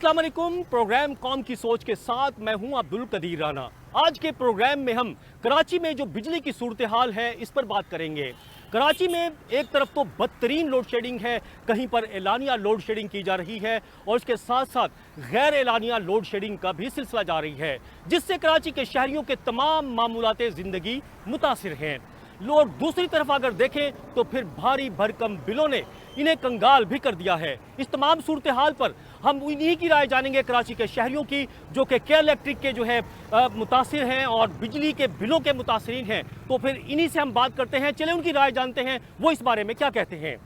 अस्सलाम वालेकुम। प्रोग्राम कौम की सोच के साथ मैं हूं अब्दुल कदीर राना। आज के प्रोग्राम में हम कराची में जो बिजली की सूरत हाल है इस पर बात करेंगे। कराची में एक तरफ तो बदतरीन लोड शेडिंग है, कहीं पर एलानिया लोड शेडिंग की जा रही है और इसके साथ साथ गैर एलानिया लोड शेडिंग का भी सिलसिला जारी है, जिससे कराची के शहरियों के तमाम मामूलाते ज़िंदगी मुतासिर हैं। लोग दूसरी तरफ अगर देखें तो फिर भारी भरकम बिलों ने इन्हें कंगाल भी कर दिया है। इस तमाम सूरत हाल पर हम इन्हीं की राय जानेंगे कराची के शहरियों की, जो कि के इलेक्ट्रिक के जो है मुतासिर हैं और बिजली के बिलों के मुतासरीन हैं। तो फिर इन्हीं से हम बात करते हैं, चले उनकी राय जानते हैं वो इस बारे में क्या कहते हैं।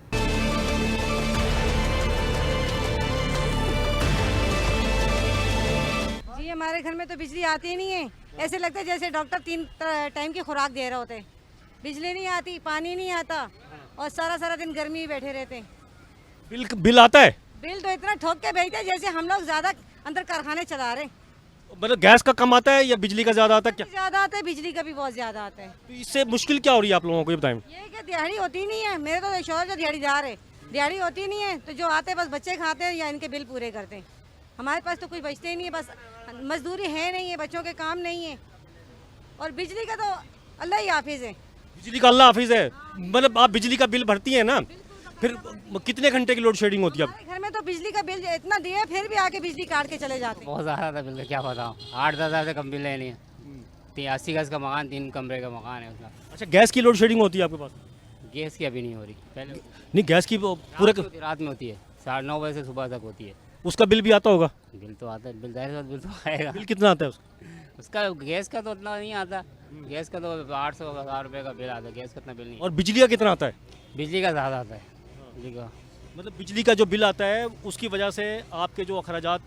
जी, हमारे घर में तो बिजली आती ही नहीं है। ऐसे लगता है जैसे डॉक्टर 3 टाइम की खुराक दे रहे होते। बिजली नहीं आती, पानी नहीं आता और सारा सारा दिन गर्मी में बैठे रहते हैं। बिल आता है? बिल तो इतना ठोक के भेजते हैं जैसे हम लोग ज्यादा अंदर कारखाने चला रहे हैं। मतलब गैस का कम आता है या बिजली का ज्यादा आता है? क्या ज्यादा आता है, बिजली का भी बहुत ज्यादा आता है। तो इससे मुश्किल क्या हो रही है आप लोगों को, ये बताएं। ये कि दिहाड़ी होती नहीं है। मेरे तो शौहर जो दिहाड़ीदार है, दिहाड़ी होती नहीं है तो जो आते बस बच्चे खाते हैं या इनके बिल पूरे करते हैं। हमारे पास तो कुछ बचते ही नहीं है, बस मजदूरी है नहीं है, बच्चों के काम नहीं है और बिजली का तो अल्लाह ही हाफिज है। बिजली का अल्लाह हाफिज है। मतलब आप बिजली का बिल भरती हैं ना, फिर कितने घंटे की लोड शेडिंग होती है? हमारे घर में तो बिजली का बिल इतना दिए फिर भी आके बिजली काट के चले जाते हैं। बहुत ज़्यादा था बिल, क्या बताऊँ, 8-10 हज़ार से कम बिल है नहीं। 80 गज का मकान, 3 कमरे का मकान है उसका। अच्छा, गैस की लोड शेडिंग होती है आपके पास? गैस की अभी नहीं हो रही, पहले नहीं, गैस की पूरे रात में होती है, 9:30 बजे से सुबह तक होती है। उसका बिल भी आता होगा? बिल तो आता है, बिल जाहिर बिल तो आएगा। बिल कितना आता है उसका? उसका गैस का तो उतना नहीं आता। गैस का तो 800-1000 रुपये का बिल आता है, गैस का इतना बिल नहीं। और बिजली का कितना आता है? बिजली का ज़्यादा आता है। बिजली का मतलब बिजली का जो बिल आता है उसकी वजह से आपके जो अखराजात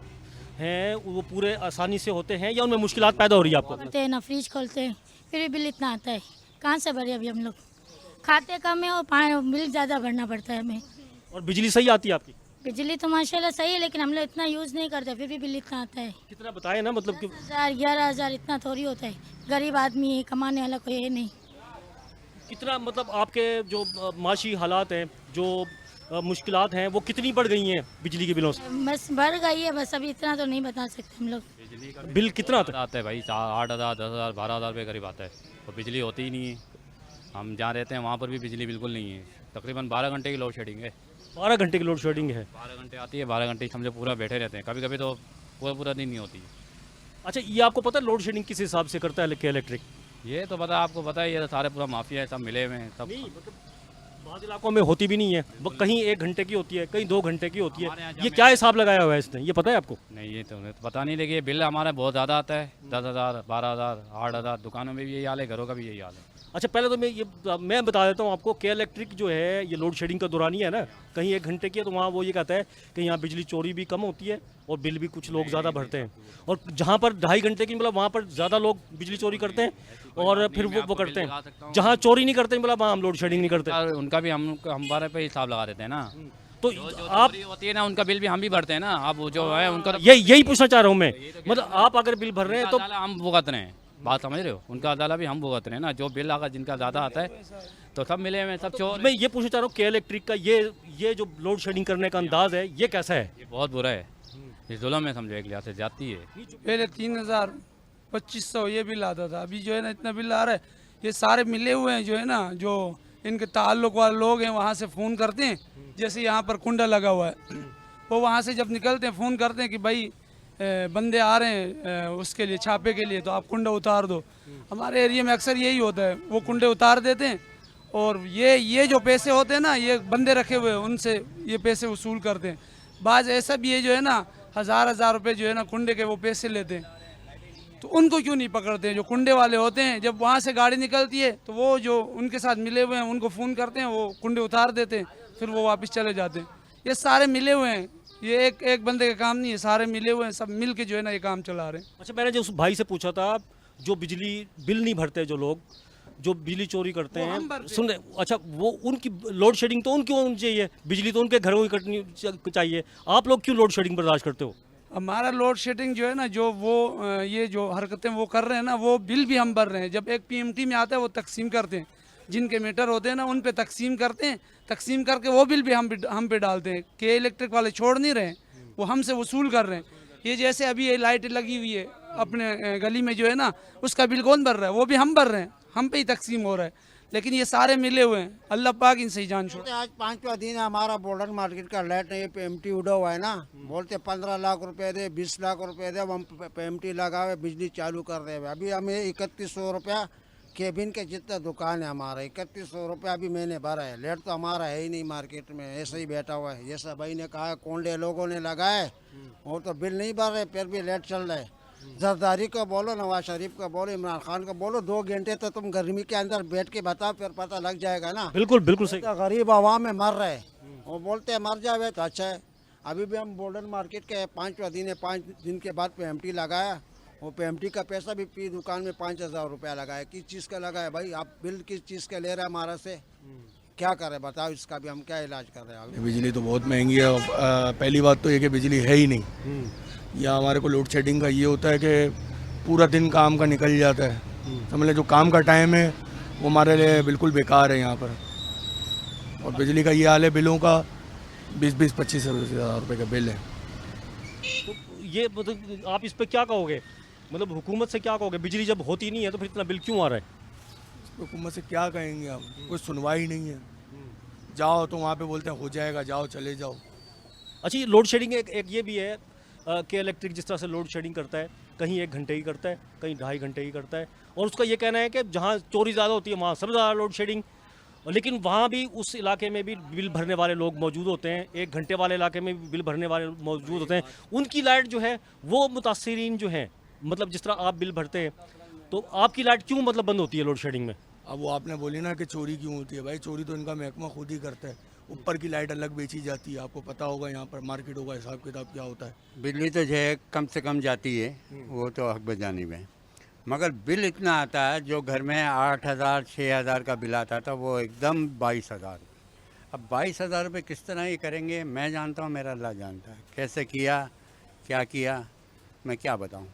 हैं वो पूरे आसानी से होते हैं या उनमें मुश्किलात पैदा हो रही है आपको? खोलते हैं ना, फ्रिज खोलते हैं फिर भी बिल इतना आता है, कहाँ से भरे? अभी हम लोग खाते कम है और पानी बिल ज़्यादा भरना पड़ता है हमें। और बिजली सही आती है आपकी? बिजली तो माशाल्लाह सही है, लेकिन हम लोग इतना यूज़ नहीं करते फिर भी बिल इतना आता है। कितना बताए ना, मतलब कि 10,000 11,000 इतना थोड़ी होता है। गरीब आदमी है, कमाने वाला कोई है नहीं। कितना, मतलब आपके जो माशी हालात हैं, जो मुश्किलात हैं, वो कितनी बढ़ गई हैं बिजली के बिलों से? बस बढ़ गई है, बस अभी इतना तो नहीं बता सकते हम लोग। बिल कितना आता आता है भाई? 8,000, 10,000, 12,000 रुपये करीब आता है और बिजली होती ही नहीं है। हम जहाँ रहते हैं वहाँ पर भी बिजली बिल्कुल नहीं है। तकरीबन 12 घंटे की लोड शेडिंग है। 12 घंटे की लोड शेडिंग है? 12 घंटे आती है, 12 घंटे समझो पूरा बैठे रहते हैं। कभी कभी तो पूरा पूरा दिन नहीं होती। अच्छा, ये आपको पता है लोड शेडिंग किस हिसाब से करता है के इलेक्ट्रिक? ये तो पता, आपको पता है, ये तो सारे पूरा माफिया है, सब मिले हुए हैं सब। नहीं, मतलब बाद इलाकों में होती भी नहीं है, वो कहीं 1 घंटे की होती है, कहीं 2 घंटे की होती हमारे यहाँ है। ये क्या हिसाब लगाया हुआ है इसने, ये पता है आपको? नहीं, ये तो उन्हें तो पता नहीं, लेकिन ये बिल हमारा बहुत ज़्यादा आता है। 10,000, 12,000, 8,000। दुकानों में भी यही हाल है, घरों का भी यही हाल है। अच्छा, पहले तो मैं बता देता हूँ आपको, के इलेक्ट्रिक जो है ये लोड शेडिंग का दौरानी है ना, कहीं 1 घंटे की है तो वहाँ वो ये कहता है कि यहाँ बिजली चोरी भी कम होती है और बिल भी कुछ लोग ज़्यादा भरते हैं। और जहाँ पर 2.5 घंटे की, मतलब वहाँ पर ज़्यादा लोग बिजली चोरी करते हैं और फिर वो करते हैं। जहाँ चोरी नहीं करते, मतलब वहाँ हम लोड शेडिंग नहीं करते। उनका भी हमारे पे हिसाब लगा देते हैं ना। तो जो आप चोरी होती है ना, उनका बिल भी हम भी भरते हैं ना। अब वो जो है उनका यही पूछना चाह रहा हूँ मैं, मतलब आप अगर बिल भर रहे हैं तो हम भुगत रहे हैं। बात समझ रहे हो? उनका अदाला भी हम भुगत रहे हैं ना। जो बिल आगा जिनका ज़्यादा आता है तो सब मिले हुए, सब चोर। मैं ये पूछना चाह रहा हूँ, के इलेक्ट्रिक का ये जो लोड शेडिंग करने का अंदाज है ये कैसा है? ये बहुत बुरा है। इस जुल्म में समझो एक लिहाज से जाती है। पहले 3,000 2,500 ये बिल आता था। अभी जो है ना इतना बिल आ रहा है। ये सारे मिले हुए हैं जो है ना, जो इनके ताल्लुक वाले लोग हैं वहाँ से फ़ोन करते हैं। जैसे यहाँ पर कुंडा लगा हुआ है, वो वहाँ से जब निकलते हैं फ़ोन करते हैं कि भाई बंदे आ रहे हैं उसके लिए, छापे के लिए, तो आप कुंडा उतार दो। हमारे एरिया में अक्सर यही होता है, वो कुंडे उतार देते हैं और ये जो पैसे होते हैं ना, ये बंदे रखे हुए हैं उनसे ये पैसे वसूल करते हैं। बाज़ ऐसा भी है जो है ना, 1,000 रुपये जो है ना कुंडे के वो पैसे लेते हैं। तो उनको क्यों नहीं पकड़ते हैं? जो कुंडे वाले होते हैं, जब वहाँ से गाड़ी निकलती है तो वो जो उनके साथ मिले हुए हैं उनको फ़ोन करते हैं, वो कुंडे उतार देते हैं, फिर वो वापस चले जाते हैं। ये सारे मिले हुए हैं, ये एक बंदे का काम नहीं है, सारे मिले हुए हैं, सब मिल के जो है ना ये काम चला रहे हैं। अच्छा, मैंने जो उस भाई से पूछा था, जो बिजली बिल नहीं भरते, जो लोग जो बिजली चोरी करते हैं, सुन रहे? अच्छा, वो उनकी लोड शेडिंग तो उनकी होनी चाहिए, बिजली तो उनके घरों की कटनी चाहिए। आप लोग क्यों लोड शेडिंग बर्दाश्त करते हो? हमारा लोड शेडिंग जो है ना, जो वो ये जो हरकतें वो कर रहे हैं ना, वो बिल भी हम भर रहे हैं। जब एक पीएमटी में आता है वो तकसीम करते हैं, जिनके मीटर होते हैं ना उन पे तकसीम करते हैं, तकसीम करके वो बिल भी हम पे डालते हैं। के इलेक्ट्रिक वाले छोड़ नहीं रहे, वो हमसे वसूल कर रहे हैं। ये जैसे अभी ये लाइट लगी हुई है अपने गली में जो है ना, उसका बिल कौन भर रहा है? वो भी हम भर रहे हैं, हम पे ही तकसीम हो रहा है। लेकिन ये सारे मिले हुए हैं, अल्लाह पाक इनसे ही जान छोड़े। आज 5वां दिन है हमारा बॉर्डर मार्केट का लाइट नहीं पेमटी उड़ा हुआ है ना। बोलते 15 लाख रुपए दे, 20 लाख रुपए दे, हम पेमटी लगावे बिजली चालू कर रहे हैं। अभी हमें 3100 रुपया केबिन के जितना दुकान है हमारा, 3100 रुपया अभी मैंने भरा है। लाइट तो हमारा है ही नहीं मार्केट में, ऐसे ही बैठा हुआ है। जैसा भाई ने कहा कोंडे लोगों ने लगाए, वो तो बिल नहीं भर रहे, फिर भी लाइट चल रहा है। जरदारी को बोलो, नवाज शरीफ को बोलो, इमरान खान को बोलो, 2 घंटे तो तुम गर्मी के अंदर बैठ के बताओ, फिर पता लग जाएगा ना। बिल्कुल बिल्कुल सही। तो गरीब आवाम में मर रहे, वो बोलते हैं मर जावे तो अच्छा है। अभी भी हम बॉर्डर मार्केट के 5वां दिन है, 5 दिन के बाद पेमटी लगाया। वो पेमटी का पैसा भी पी दुकान में 5000 रुपया लगाया। किस चीज़ का लगाया भाई? आप बिल किस चीज़ का ले रहे हैं हमारा से? क्या करें बताओ, इसका भी हम क्या इलाज कर रहे हैं? बिजली तो बहुत महंगी है। पहली बात तो ये कि बिजली है ही नहीं। या हमारे को लोड शेडिंग का ये होता है कि पूरा दिन काम का निकल जाता है। समझ लें जो काम का टाइम है वो हमारे लिए बिल्कुल बेकार है यहाँ पर। और बिजली का ये हाल है, बिलों का 20-25 हज़ार रुपये का बिल है। तो ये मतलब आप इस पर क्या कहोगे? मतलब हुकूमत से क्या कहोगे? बिजली जब होती नहीं है तो फिर इतना बिल क्यों आ रहा है? हुकूमत से क्या कहेंगे हम, कोई सुनवाई नहीं है। जाओ तो वहाँ पे बोलते हैं हो जाएगा, जाओ चले जाओ। अच्छा, ये लोड शेडिंग एक ये भी है कि इलेक्ट्रिक जिस तरह से लोड शेडिंग करता है, कहीं 1 घंटे की करता है, कहीं 2.5 घंटे की करता है। और उसका ये कहना है कि जहाँ चोरी ज़्यादा होती है वहाँ सबसे ज़्यादा लोड शेडिंग। लेकिन वहाँ भी उस इलाके में भी बिल भरने वाले लोग मौजूद होते हैं, 1 घंटे वाले इलाके में भी बिल भरने वाले मौजूद होते हैं। उनकी लाइट जो है वो मुतासरीन जो हैं, मतलब जिस तरह आप बिल भरते हैं, तो आपकी लाइट क्यों मतलब बंद होती है लोड शेडिंग में? अब वो आपने बोली ना कि चोरी क्यों होती है, भाई चोरी तो इनका महकमा खुद ही करता है। ऊपर की लाइट अलग बेची जाती है, आपको पता होगा यहाँ पर मार्केटों का हिसाब किताब क्या होता है। बिजली तो जो है कम से कम जाती है, वो तो हक बजानी में, मगर बिल इतना आता है। जो घर में 8000 6000 का बिल आता था वो एकदम 22,000। अब 22,000 रुपये किस तरह ये करेंगे? मैं जानता हूँ, मेरा अल्लाह जानता है कैसे किया, क्या किया, मैं क्या बताऊँ।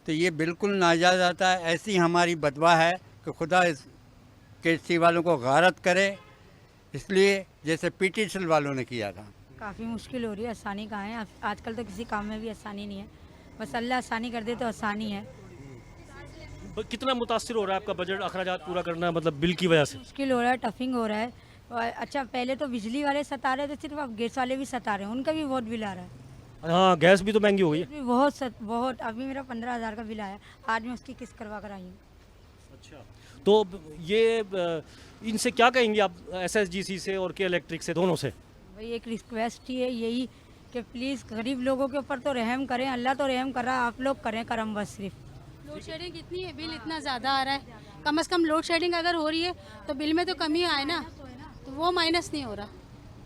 तो ये बिल्कुल नाजायज़ आता है। ऐसी हमारी बदवा है कि खुदा इस केसी वालों को गारत करे, इसलिए जैसे पीटीसीएल वालों ने किया था। काफ़ी मुश्किल हो रही है, आसानी कहाँ है आजकल? तो किसी काम में भी आसानी नहीं है, बस अल्लाह आसानी कर दे तो आसानी है। कितना मुतासिर हो रहा है आपका बजट अखराजात पूरा करना, मतलब बिल की वजह से? मुश्किल हो रहा है, टफिंग हो रहा है। और अच्छा, पहले तो बिजली वाले सता रहे थे सिर्फ, अब गैस वाले भी सता रहे हैं, उनका भी बहुत बिल आ रहा है। हाँ, गैस भी तो महंगी हो गई है। भी बहुत अभी मेरा 15,000 का बिल आया, आज मैं उसकी किस्त करवा कर आई हूँ। अच्छा, तो ये इनसे क्या कहेंगे आप, SSGC से और के इलेक्ट्रिक से, दोनों से? भाई एक रिक्वेस्ट ही है यही कि प्लीज़ गरीब लोगों के ऊपर तो रहम करें, अल्लाह तो रहम कर रहा है, आप लोग करें करम बस। सिर्फ लोड शेडिंग कितनी है, बिल इतना ज़्यादा आ रहा है। कम से कम लोड शेडिंग अगर हो रही है तो बिल में तो कमी आए ना, तो वो माइनस नहीं हो रहा।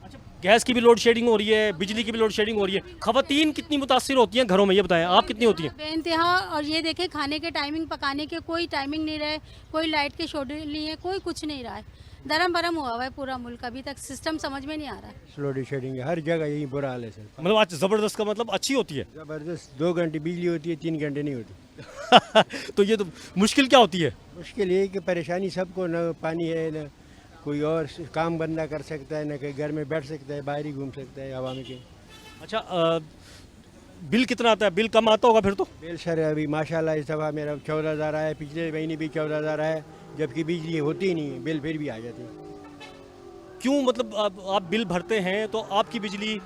अच्छा, गैस की भी लोड शेडिंग हो रही है, बिजली की भी लोड शेडिंग हो रही है। खवातीन कितनी मुतासिर होती हैं घरों में, ये बताएं आप कितनी होती हैं? बेइंतहा। और ये देखें, खाने के टाइमिंग, पकाने के कोई टाइमिंग नहीं रहे, कोई लाइट के शेड्यूल नहीं है, कोई कुछ नहीं रहा है। दरम बरम हुआ हुआ है पूरा मुल्क, अभी तक सिस्टम समझ में नहीं आ रहा है। लोड शेडिंग हर जगह यही बुरा हाल है सर। मतलब आज ज़बरदस्त का मतलब अच्छी होती है? ज़बरदस्त 2 घंटे बिजली होती है, 3 घंटे नहीं होती। तो ये तो मुश्किल क्या होती है? मुश्किल ये कि परेशानी सबको, न पानी है, न कोई और काम बंदा कर सकता है, न कहीं घर में बैठ सकता है, बाहर ही घूम सकता है हवा में के। अच्छा, बिल कितना आता है? बिल कम आता होगा फिर तो? बिल सर अभी माशाल्लाह इस दफ़ा मेरा 14,000 आया, पिछले महीने भी 14,000 आया, जबकि बिजली होती ही नहीं है, बिल फिर भी आ जाती है। क्यों, मतलब आप बिल भरते हैं तो आपकी बिजली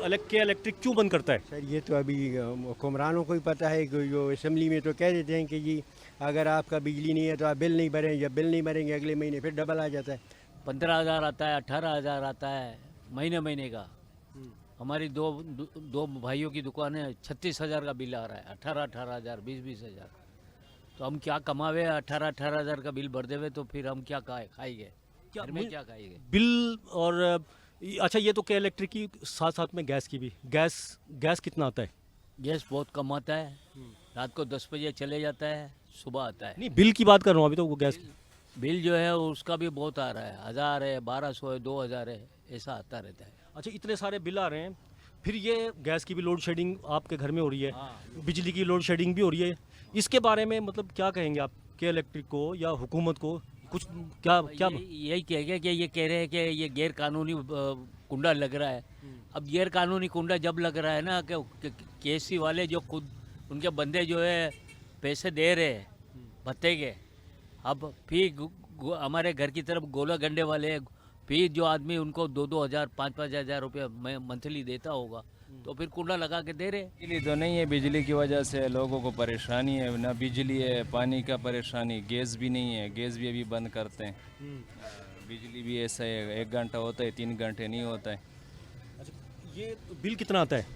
के इलेक्ट्रिक क्यों बंद करता है? सर ये तो अभी हुक्मरानों को ही पता है कि जो असेंबली में तो कह देते हैं कि जी अगर आपका बिजली नहीं है तो आप बिल नहीं भरें, जब बिल नहीं भरेंगे अगले महीने फिर डबल आ जाता है। 15,000 आता है, 18,000 आता है महीने का। हमारी दो भाइयों की दुकान है, 36,000 का बिल आ रहा है, 18,000 20,000। तो हम क्या कमावे? 18,000 का बिल भर देवे तो फिर हम क्या खाएंगे? घर में क्या खाएंगे? बिल और अच्छा, ये तो क्या इलेक्ट्रिक की, साथ साथ में गैस की भी। गैस कितना आता है? गैस बहुत कम आता है, रात को 10 बजे चले जाता है, सुबह आता है। नहीं, बिल की बात कर रहा हूँ अभी तो, वो गैस बिल जो है उसका भी बहुत आ रहा है, 1000 है, 1200 है, 2000 है, ऐसा आता रहता है। अच्छा, इतने सारे बिल आ रहे हैं, फिर ये गैस की भी लोड शेडिंग आपके घर में हो रही है, बिजली की लोड शेडिंग भी हो रही है। इसके बारे में मतलब क्या कहेंगे आप के इलेक्ट्रिक को या हुकूमत को, कुछ क्या क्या यही कहेंगे कि ये कह रहे हैं कि ये गैर कानूनी कुंडा लग रहा है। अब गैर कानूनी कुंडा जब लग रहा है ना कि केसी वाले जो खुद उनके बंदे जो है पैसे दे रहे हैं भत्ते के, अब फिर हमारे घर की तरफ गोला गंडे वाले फिर जो आदमी उनको 2-2 हज़ार 5-5 हज़ार रुपये मंथली देता होगा तो फिर कुंडा लगा के दे रहे। बिजली तो नहीं है, बिजली की वजह से लोगों को परेशानी है, ना बिजली है, पानी का परेशानी, गैस भी नहीं है, गैस भी अभी बंद करते हैं। बिजली भी ऐसा है, 1 घंटा होता है, 3 घंटे नहीं होता है। ये बिल कितना आता है?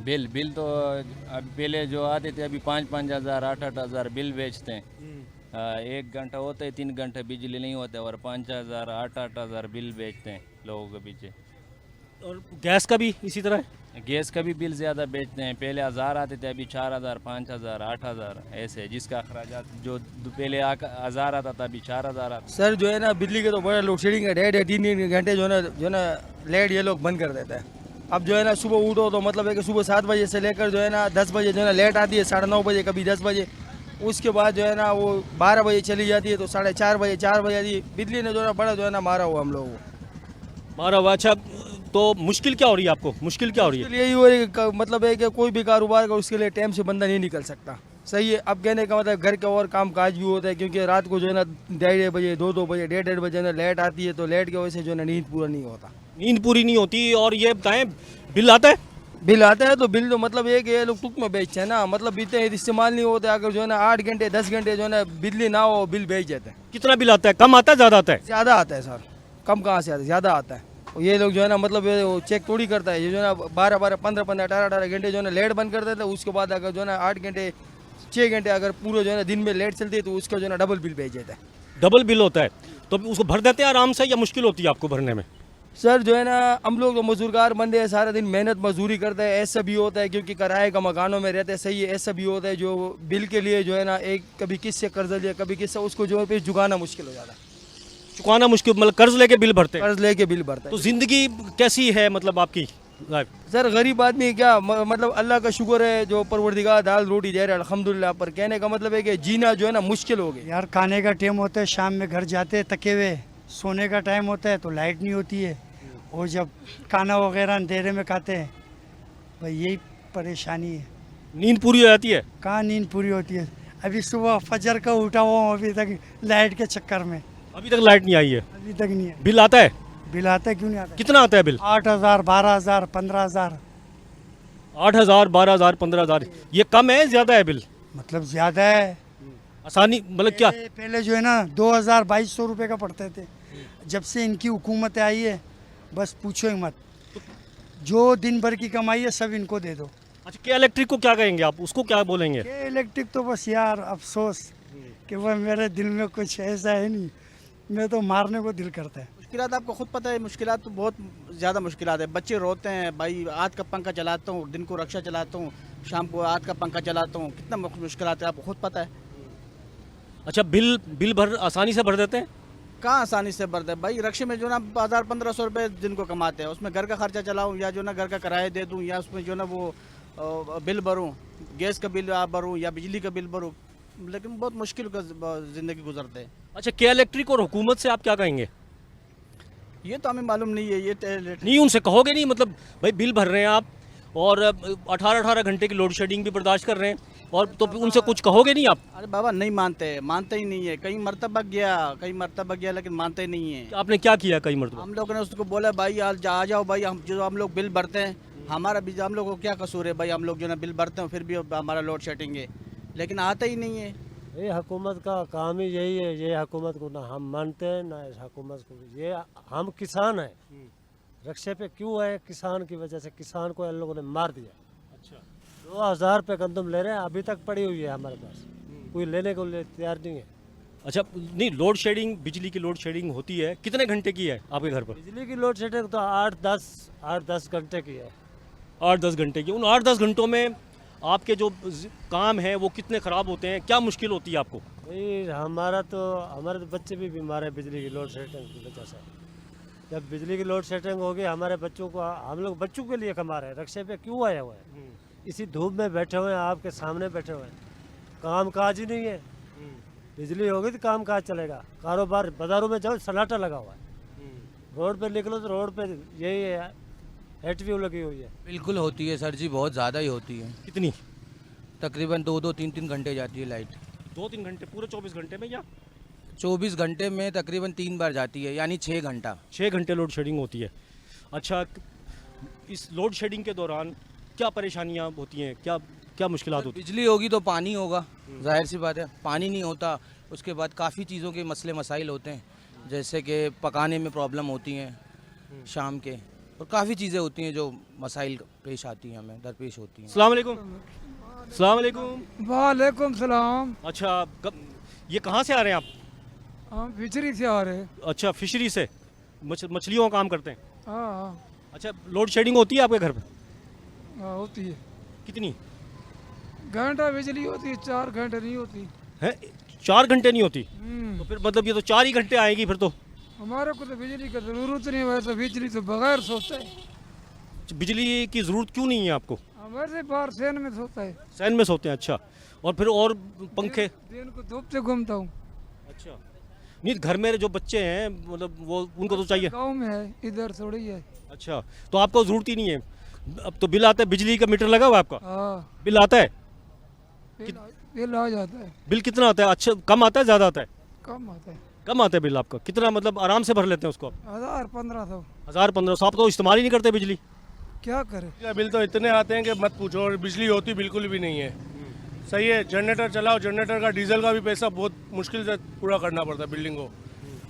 बिल तो अब पहले जो आते थे अभी 5-5 हज़ार 8-8 हज़ार बिल बेचते हैं। 1 घंटा होता है, 3 घंटे बिजली नहीं होता और 5 हज़ार 8-8 हज़ार बिल बेचते हैं लोगों के पीछे। और गैस का भी इसी तरह है? गैस का भी बिल ज़्यादा बेचते हैं, पहले 1000 आते थे, अभी 4 हज़ार 5 हज़ार 8 हज़ार ऐसे, जिसका अखराजात जो पहले 1000 आता था अभी 4 हज़ार आता। सर जो है ना बिजली के तो बड़ा लोड शेडिंग है, 1.5-3 घंटे जो है ना लाइट ये लोग बंद कर देते हैं। अब जो है ना सुबह उठो तो मतलब है कि सुबह 7 बजे से लेकर जो है ना 10 बजे जो है ना लाइट आती है, 9:30 बजे, कभी 10 बजे, उसके बाद जो है ना वो 12 बजे चली जाती है, तो 4:30 बजे 4 बजे आती है। बिजली ने जो है बड़ा जो है ना मारा हुआ हम लोगों को। मारा हुआ। अच्छा, तो मुश्किल क्या हो रही है आपको? मुश्किल क्या हो रही है? यही हो रही है, मतलब है कि कोई भी कारोबार का उसके लिए टाइम से बंदा नहीं निकल सकता। सही है। अब कहने का मतलब घर के और काम काज भी होता है, क्योंकि रात को जो है ना 1:30 बजे 2-2 बजे 1:30 बजे ना लाइट आती है, तो लाइट की वजह से जो है ना नींद पूरा नहीं होता। नींद पूरी नहीं होती। और ये बताएं, बिल आता है? बिल आता है तो बिल तो मतलब एक ये लोग टुक में बेचते हैं ना, मतलब इतने इस्तेमाल नहीं होते। अगर जो है ना 8 घंटे 10 घंटे जो है ना बिजली ना हो, बिल बेच देते हैं। कितना बिल आता है? कम आता है ज़्यादा आता है? ज़्यादा आता है सर, कम कहाँ से आता है, ज़्यादा आता है। और ये लोग जो है ना मतलब वो चेक थोड़ी करता है, ये जो है ना 12-12 15-15 18-18 घंटे जो है ना लाइट बंद कर देता है। उसके बाद अगर जो है ना 8 घंटे 6 घंटे अगर पूरे जो है ना दिन में लाइट चलती है, तो उसका जो है ना डबल बिल भेज देता है। डबल बिल होता है तो उसको भर देते हैं आराम से, या मुश्किल होती है आपको भरने में? सर जो है ना हम लोग तो मजदूरगार बंदे हैं, सारा दिन मेहनत मजदूरी करते हैं। ऐसा भी होता है क्योंकि किराए का मकानों में रहते हैं, सही है। ऐसा भी होता है जो बिल के लिए जो है ना एक कभी किससे कर्ज लिया, कभी किससे, उसको जो है फिर चुकाना मुश्किल हो जाता है। चुकाना मुश्किल मतलब कर्ज लेके बिल भरते हैं? कर्ज लेके बिल भरते हैं। तो जिंदगी कैसी है मतलब आपकी? सर गरीब आदमी क्या मतलब अल्लाह का शुक्र है जो परवरदिगार दाल रोटी दे रहा है, अल्हम्दुलिल्लाह। पर कहने का मतलब है कि जीना जो है ना मुश्किल हो गया। यार खाने का टाइम होता है, शाम में घर जाते हैं थके हुए, सोने का टाइम होता है तो लाइट नहीं होती है, और जब खाना वगैरह अंधेरे में खाते हैं, भाई यही परेशानी है। नींद पूरी हो जाती है? कहाँ नींद पूरी होती है। अभी सुबह फजर का उठा हुआ हूँ, अभी तक लाइट के चक्कर में। अभी तक लाइट नहीं आई है? अभी तक नहीं है। बिल आता है? बिल आता है, क्यों नहीं आता? कितना आता है बिल? 8 हज़ार 12 हज़ार 15 हज़ार। 8 हज़ार 12 हज़ार 15 हज़ार। ये कम है ज़्यादा है बिल? मतलब ज़्यादा है। आसानी मतलब क्या? पहले जो है ना 2000-2200 रुपये का पड़ते थे। जब से इनकी हुकूमत आई है बस पूछो ही मत, जो दिन भर की कमाई है सब इनको दे दो। अच्छा, के इलेक्ट्रिक को क्या कहेंगे आप? उसको क्या बोलेंगे? के इलेक्ट्रिक तो बस यार अफसोस कि वह मेरे दिल में कुछ ऐसा है नहीं, मैं तो मारने को दिल करता है। मुश्किलात आपको खुद पता है, मुश्किलात तो बहुत ज़्यादा मुश्किलात है। बच्चे रोते हैं, भाई आज का पंखा चलाता हूँ, दिन को रक्षा चलाता हूँ, शाम को आज का पंखा चलाता हूँ, कितना मुश्किलात है आपको खुद पता है। अच्छा, बिल भर आसानी से भर देते हैं? कहाँ आसानी से भरते हैं भाई, रक्षे में जो ना 1000-1500 रुपये दिन को कमाते हैं, उसमें घर का खर्चा चलाऊँ या जो ना घर का किराया दे दूँ, या उसमें जो ना वो बिल भरूँ, गैस का बिल भरूँ या बिजली का बिल भरूँ, लेकिन बहुत मुश्किल का ज़िंदगी गुजरते हैं। अच्छा, के इलेक्ट्रिक और हुकूमत से आप क्या कहेंगे? ये तो हमें मालूम नहीं है। ये नहीं, उनसे कहोगे नहीं मतलब भाई बिल भर रहे हैं आप और 18-18 घंटे की लोड शेडिंग भी बर्दाश्त कर रहे हैं, और तो उनसे कुछ कहोगे नहीं आप? अरे बाबा नहीं मानते ही नहीं है। कई मरतबा गया लेकिन मानते ही नहीं है। आपने क्या किया कई मरतबा? हम लोगों ने उसको बोला भाई आ जाओ भाई, हम लोग बिल भरते हैं, हमारा भी हम लोग को क्या कसूर है भाई, हम लोग जो ना बिल भरते हैं फिर भी हमारा लोड शेडिंग है, लेकिन आता ही नहीं है। ये हुकूमत का काम ही यही है। ये हुकूमत को ना हम मानते हैं ना इस हुकूमत को। ये हम किसान हैं, रक्षे पे क्यों है? किसान की वजह से किसान को इन लोगों ने मार दिया। अच्छा, 2000 रुपये गंदम ले रहे हैं, अभी तक पड़ी हुई है हमारे पास, कोई लेने को तैयार नहीं है। अच्छा, नहीं लोड शेडिंग, बिजली की लोड शेडिंग होती है, कितने घंटे की है आपके घर पर? बिजली की लोड शेडिंग तो 8-10 घंटे की है। 8-10 घंटे की। उन 8-10 घंटों में आपके जो काम है वो कितने ख़राब होते हैं? क्या मुश्किल होती है आपको? भाई हमारे तो बच्चे भी बीमार है बिजली की लोड शेडिंग की वजह से। जब बिजली की लोड शेडिंग होगी, हमारे बच्चों को, हम लोग बच्चों के लिए कमा रहे हैं, रक्षे पे क्यों आए हुए हैं? इसी धूप में बैठे हुए हैं, आपके सामने बैठे हुए हैं, काम काज ही नहीं है। बिजली होगी तो काम काज चलेगा। कारोबार बाजारों में जाओ सन्नाटा लगा हुआ है, रोड पे निकलो तो रोड पे यही है, एचवीओ लगी हुई है। बिल्कुल होती है सर जी, बहुत ज़्यादा ही होती है। कितनी? तकरीबन 2-2, 3-3 घंटे जाती है लाइट। 2-3 घंटे पूरे 24 घंटे में या 24 घंटे में तकरीबन 3 बार जाती है, यानी 6 घंटा। 6 घंटे लोड शेडिंग होती है। अच्छा, इस लोड शेडिंग के दौरान क्या परेशानियां होती हैं, क्या क्या मुश्किलात होती हैं? बिजली होगी तो पानी होगा, जाहिर सी बात है। पानी नहीं होता उसके बाद काफ़ी चीज़ों के मसले मसाइल होते हैं, जैसे कि पकाने में प्रॉब्लम होती हैं शाम के, और काफ़ी चीज़ें होती हैं जो मसाइल पेश आती हैं, हमें दरपेश होती हैं। अस्सलाम वालेकुम। अस्सलाम वालेकुम। वालेकुम सलाम। अच्छा, ये कहाँ से आ रहे हैं आप? हम फिशरी से आ रहे हैं। अच्छा, फिशरी से मछलियों का काम करते हैं? हाँ। अच्छा, लोड शेडिंग होती है आपके घर पे? हाँ होती है। कितनी घंटा बिजली होती है, 4 घंटे नहीं होती है। 4 घंटे नहीं होती? तो फिर मतलब ये तो 4 ही घंटे आएगी फिर तो। हमारे को तो बिजली की जरूरत नहीं है, वैसे बिजली तो बगैर सोता है। बिजली की जरूरत क्यों नहीं है आपको? वैसे बाहर सैन में सोता है। सैन में सोते हैं? अच्छा, और फिर और पंखे? दिन को धूप से घूमता हूँ। अच्छा, नहीं घर में जो बच्चे हैं मतलब वो उनको तो चाहिए। गाँव में है, इधर थोड़ी है। अच्छा, तो आपको जरूरत ही नहीं है। अब तो बिल आता है, बिजली का मीटर लगा हुआ है आपका? हाँ। बिल आता है? बिल आ जाता है। बिल कितना आता है? अच्छा, कम आता है ज़्यादा आता है? कम आता है। कम आता है बिल आपका? कितना मतलब आराम से भर लेते हैं उसको आप? 1000-1500। 1000-1500। आप तो इस्तेमाल ही नहीं करते बिजली। क्या करें? बिल तो इतने आते हैं कि मत पूछो, और बिजली होती बिल्कुल भी नहीं है। सही है, जनरेटर चलाओ, जनरेटर का डीजल का भी पैसा बहुत मुश्किल से पूरा करना पड़ता है बिल्डिंग को,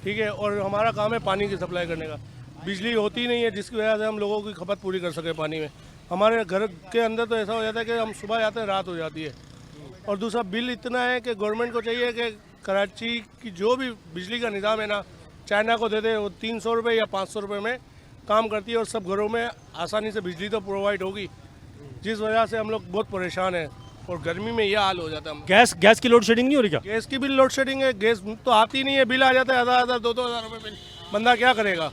ठीक है। और हमारा काम है पानी की सप्लाई करने का, बिजली होती नहीं है जिसकी वजह से हम लोगों की खपत पूरी कर सके पानी में। हमारे घर के अंदर तो ऐसा हो जाता है कि हम सुबह आते हैं रात हो जाती है। और दूसरा बिल इतना है कि गवर्नमेंट को चाहिए कि कराची की जो भी बिजली का निज़ाम है ना, चाइना को दे दे, वो 300 रुपये या 500 रुपये में काम करती है और सब घरों में आसानी से बिजली तो प्रोवाइड होगी, जिस वजह से हम लोग बहुत परेशान हैं और गर्मी में यह हाल हो जाता है। गैस की लोड शेडिंग नहीं हो रही क्या? गैस की भी लोड शेडिंग है, गैस तो आती नहीं है, बिल आ जाता है 1000-1000, 2-2000 रुपये बिल। बंदा क्या करेगा?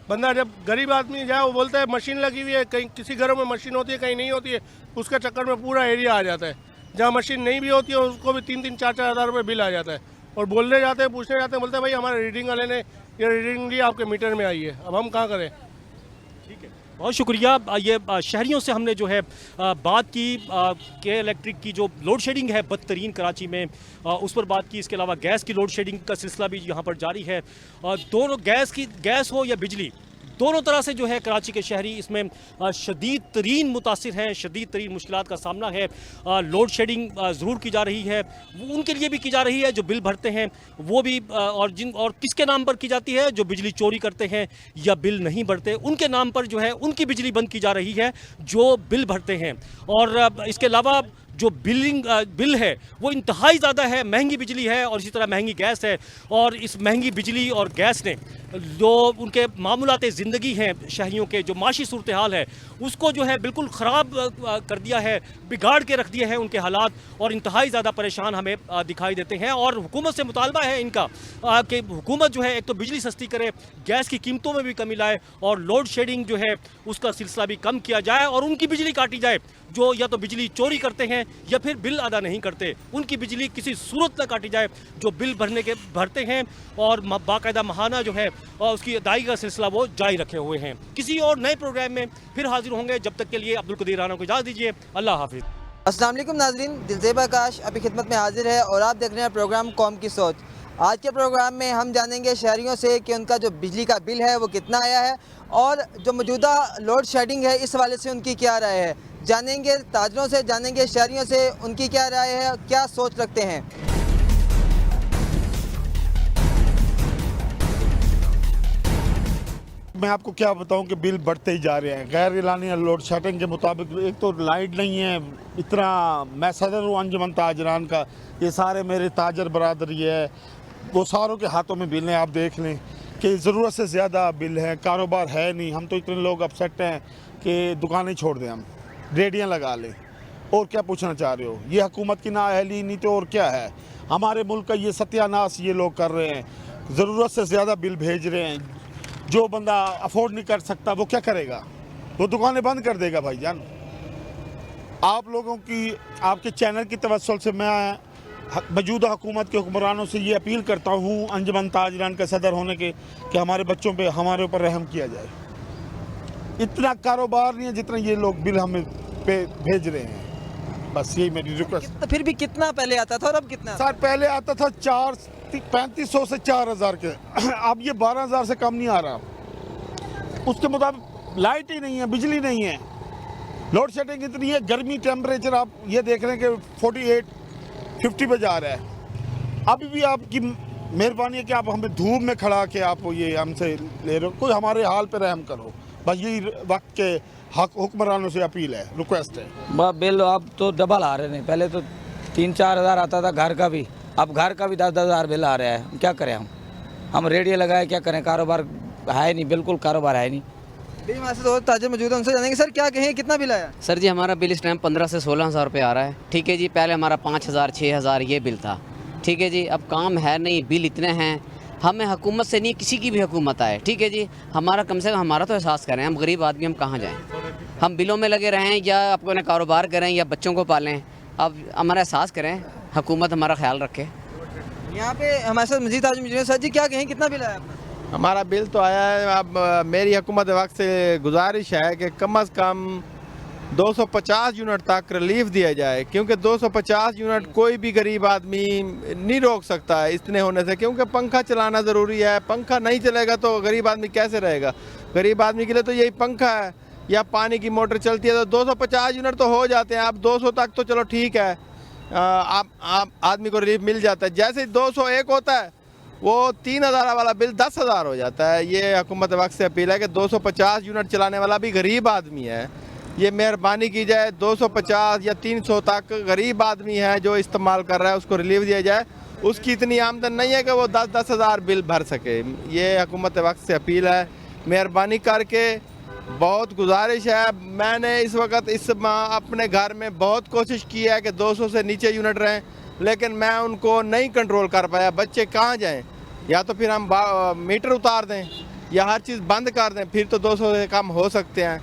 बंदा जब गरीब आदमी जाए वो बोलता है मशीन लगी हुई है, कहीं किसी घरों में मशीन होती है, कहीं नहीं होती है, उसके चक्कर में पूरा एरिया आ जाता है। जहाँ मशीन नहीं भी होती है उसको भी 3-3, 4-4 हज़ार रुपये बिल आ जाता है। और बोलने जाते हैं, पूछने जाते हैं, बोलते हैं भाई हमारे रीडिंग वाले ने ये रीडिंग ली आपके मीटर में आई है, अब हम कहाँ करें? ठीक है, बहुत शुक्रिया। ये शहरियों से हमने जो है बात की के इलेक्ट्रिक की जो लोड शेडिंग है बदतरीन कराची में, उस पर बात की। इसके अलावा गैस की लोड शेडिंग का सिलसिला भी यहाँ पर जारी है। दोनों गैस हो या बिजली, दोनों तरह से जो है कराची के शहरी इसमें शदीद तरीन मुतासिर हैं, शदीद तरीन मुश्किलात का सामना है। लोड शेडिंग ज़रूर की जा रही है, वो उनके लिए भी की जा रही है जो बिल भरते हैं, वो भी और किसके नाम पर की जाती है? जो बिजली चोरी करते हैं या बिल नहीं भरते, उनके नाम पर जो है उनकी बिजली बंद की जा रही है जो बिल भरते हैं। और इसके अलावा जो बिल है वो इंतहाई ज़्यादा है, महंगी बिजली है और इसी तरह महंगी गैस है। और इस महंगी बिजली और गैस ने जो उनके मामूलात ज़िंदगी हैं शहरियों के, जो माशी सूरत हाल है उसको जो है बिल्कुल ख़राब कर दिया है, बिगाड़ के रख दिए हैं उनके हालात, और इंतहाई ज़्यादा परेशान हमें दिखाई देते हैं। और हुकूमत से मुतालबा है इनका कि हुकूमत जो है एक तो बिजली सस्ती करे, गैस की कीमतों में भी कमी लाए और लोड शेडिंग जो है उसका सिलसिला भी कम किया जाए और उनकी बिजली काटी जाए जो या तो बिजली चोरी करते हैं या फिर बिल अदा नहीं करते। उनकी बिजली किसी सूरत में काटी जाए जो बिल भरते हैं और बाकायदा महाना जो है उसकी अदायगी का सिलसिला वो जारी रखे हुए हैं। किसी और नए प्रोग्राम में फिर हाजिर होंगे, जब तक के लिए अब्दुल कदीर राना को इजाज़त दीजिए। अल्लाह हाफिज़। अस्सलाम वालेकुम नाज़रीन, दिलज़ेब आकाश अभी खिदमत में हाजिर है और आप देख रहे हैं प्रोग्राम कौम की सोच। आज के प्रोग्राम में हम जानेंगे शहरियों से कि उनका जो बिजली का बिल है वो कितना आया है और जो मौजूदा लोड शेडिंग है इस हवाले से उनकी क्या राय है। जानेंगे ताजरों से, जानेंगे शहरियों से उनकी क्या राय है, क्या सोच रखते हैं। मैं आपको क्या बताऊं कि बिल बढ़ते ही जा रहे हैं गैर एलानी लोड शेडिंग के मुताबिक। एक तो लाइट नहीं है, इतना मैं सदर हूँ अंजुमन ताजरान का, ये सारे मेरे ताजर बरादरी है, वो सारों के हाथों में बिल हैं। आप देख लें कि ज़रूरत से ज़्यादा बिल है, कारोबार है नहीं। हम तो इतने लोग अपसेट हैं कि दुकानें छोड़ दें, हम रेडियाँ लगा लें। और क्या पूछना चाह रहे हो? ये हुकूमत की नाअहली नहीं तो और क्या है? हमारे मुल्क का ये सत्यानाश ये लोग कर रहे हैं, ज़रूरत से ज़्यादा बिल भेज रहे हैं। जो बंदा अफोर्ड नहीं कर सकता वो क्या करेगा? वो दुकानें बंद कर देगा भाईजान। आप लोगों की, आपके चैनल की तवज्जुह से मैं मौजूदा हुकूमत के हुक्मरानों से ये अपील करता हूँ अंजुमन ताजरान का सदर होने के कि हमारे बच्चों पे हमारे ऊपर रहम किया जाए। इतना कारोबार नहीं है जितना ये लोग बिल हमें पे भेज रहे हैं। बस यही मेरी रिक्वेस्ट। तो फिर भी कितना पहले आता था और अब कितना? सर पहले आता था 3500 से 4000 के, अब ये 12000 से कम नहीं आ रहा। उसके मुताबिक लाइट ही नहीं है, बिजली नहीं है, लोड शेडिंग इतनी है, गर्मी टेम्परेचर आप ये देख रहे हैं कि 48-50 पे जा रहा है। अभी भी आपकी मेहरबानी है कि आप हमें धूप में खड़ा के आप ये हमसे ले रहे हो, कोई हमारे हाल पे रहम करो। बस यही वक्त के हुक्मरानों से अपील है, रिक्वेस्ट है। बिल अब तो डबल आ रहे हैं, पहले तो 3-4 हज़ार आता था घर का भी, अब घर का भी 10-10 हज़ार बिल आ रहा है। क्या करें हम रेडियो लगाए क्या करें, कारोबार है नहीं, बिल्कुल कारोबार है नहीं। हमारे साथ और ताजिर मौजूद है, उनसे जानेंगे। सर क्या कहें, कितना बिल आया? सर जी हमारा बिल इस टाइम 15 से 16 हज़ार रुपये आ रहा है। ठीक है जी, पहले हमारा 5000 6000 ये बिल था। ठीक है जी, अब काम है नहीं, बिल इतने हैं, हमें हुकूमत से नहीं किसी की भी हुकूमत आए। ठीक है जी, हमारा कम से कम हमारा तो एहसास करें, हम गरीब आदमी हम कहाँ जाएँ, हम बिलों में लगे रहें या अपने कारोबार करें या बच्चों को पालें। अब हमारा एहसास करें, हुकूमत हमारा ख्याल रखे। यहाँ पे हमारे साथ मजीद ताजिर मौजूद है। सर जी क्या कहें, कितना बिल आया? हमारा बिल तो आया है। अब मेरी हुकूमत वक्त से गुजारिश है कि कम से कम 250 यूनिट तक रिलीफ दिया जाए, क्योंकि 250 यूनिट कोई भी गरीब आदमी नहीं रोक सकता है इतने होने से, क्योंकि पंखा चलाना ज़रूरी है। पंखा नहीं चलेगा तो गरीब आदमी कैसे रहेगा? गरीब आदमी के लिए तो यही पंखा है या पानी की मोटर चलती है। तो 250 यूनिट तो हो जाते हैं, अब 200 तक तो चलो ठीक है, आप आदमी को रिलीफ मिल जाता है। जैसे ही 201 होता है वो 3000 वाला बिल 10,000 हो जाता है। ये हुकूमत वक्त से अपील है कि 250 यूनिट चलाने वाला भी गरीब आदमी है, ये मेहरबानी की जाए 250 या 300 तक गरीब आदमी है जो इस्तेमाल कर रहा है उसको रिलीफ दिया जाए। उसकी इतनी आमदन नहीं है कि वो 10-10 हज़ार बिल भर सके। ये हुकूमत वक्त से अपील है, मेहरबानी करके बहुत गुजारिश है। मैंने इस वक्त इस अपने घर में बहुत कोशिश की है कि 200 से नीचे यूनिट रहें, लेकिन मैं उनको नहीं कंट्रोल कर पाया। बच्चे कहाँ जाएं, या तो फिर हम मीटर उतार दें या हर चीज़ बंद कर दें, फिर तो 200 से कम हो सकते हैं।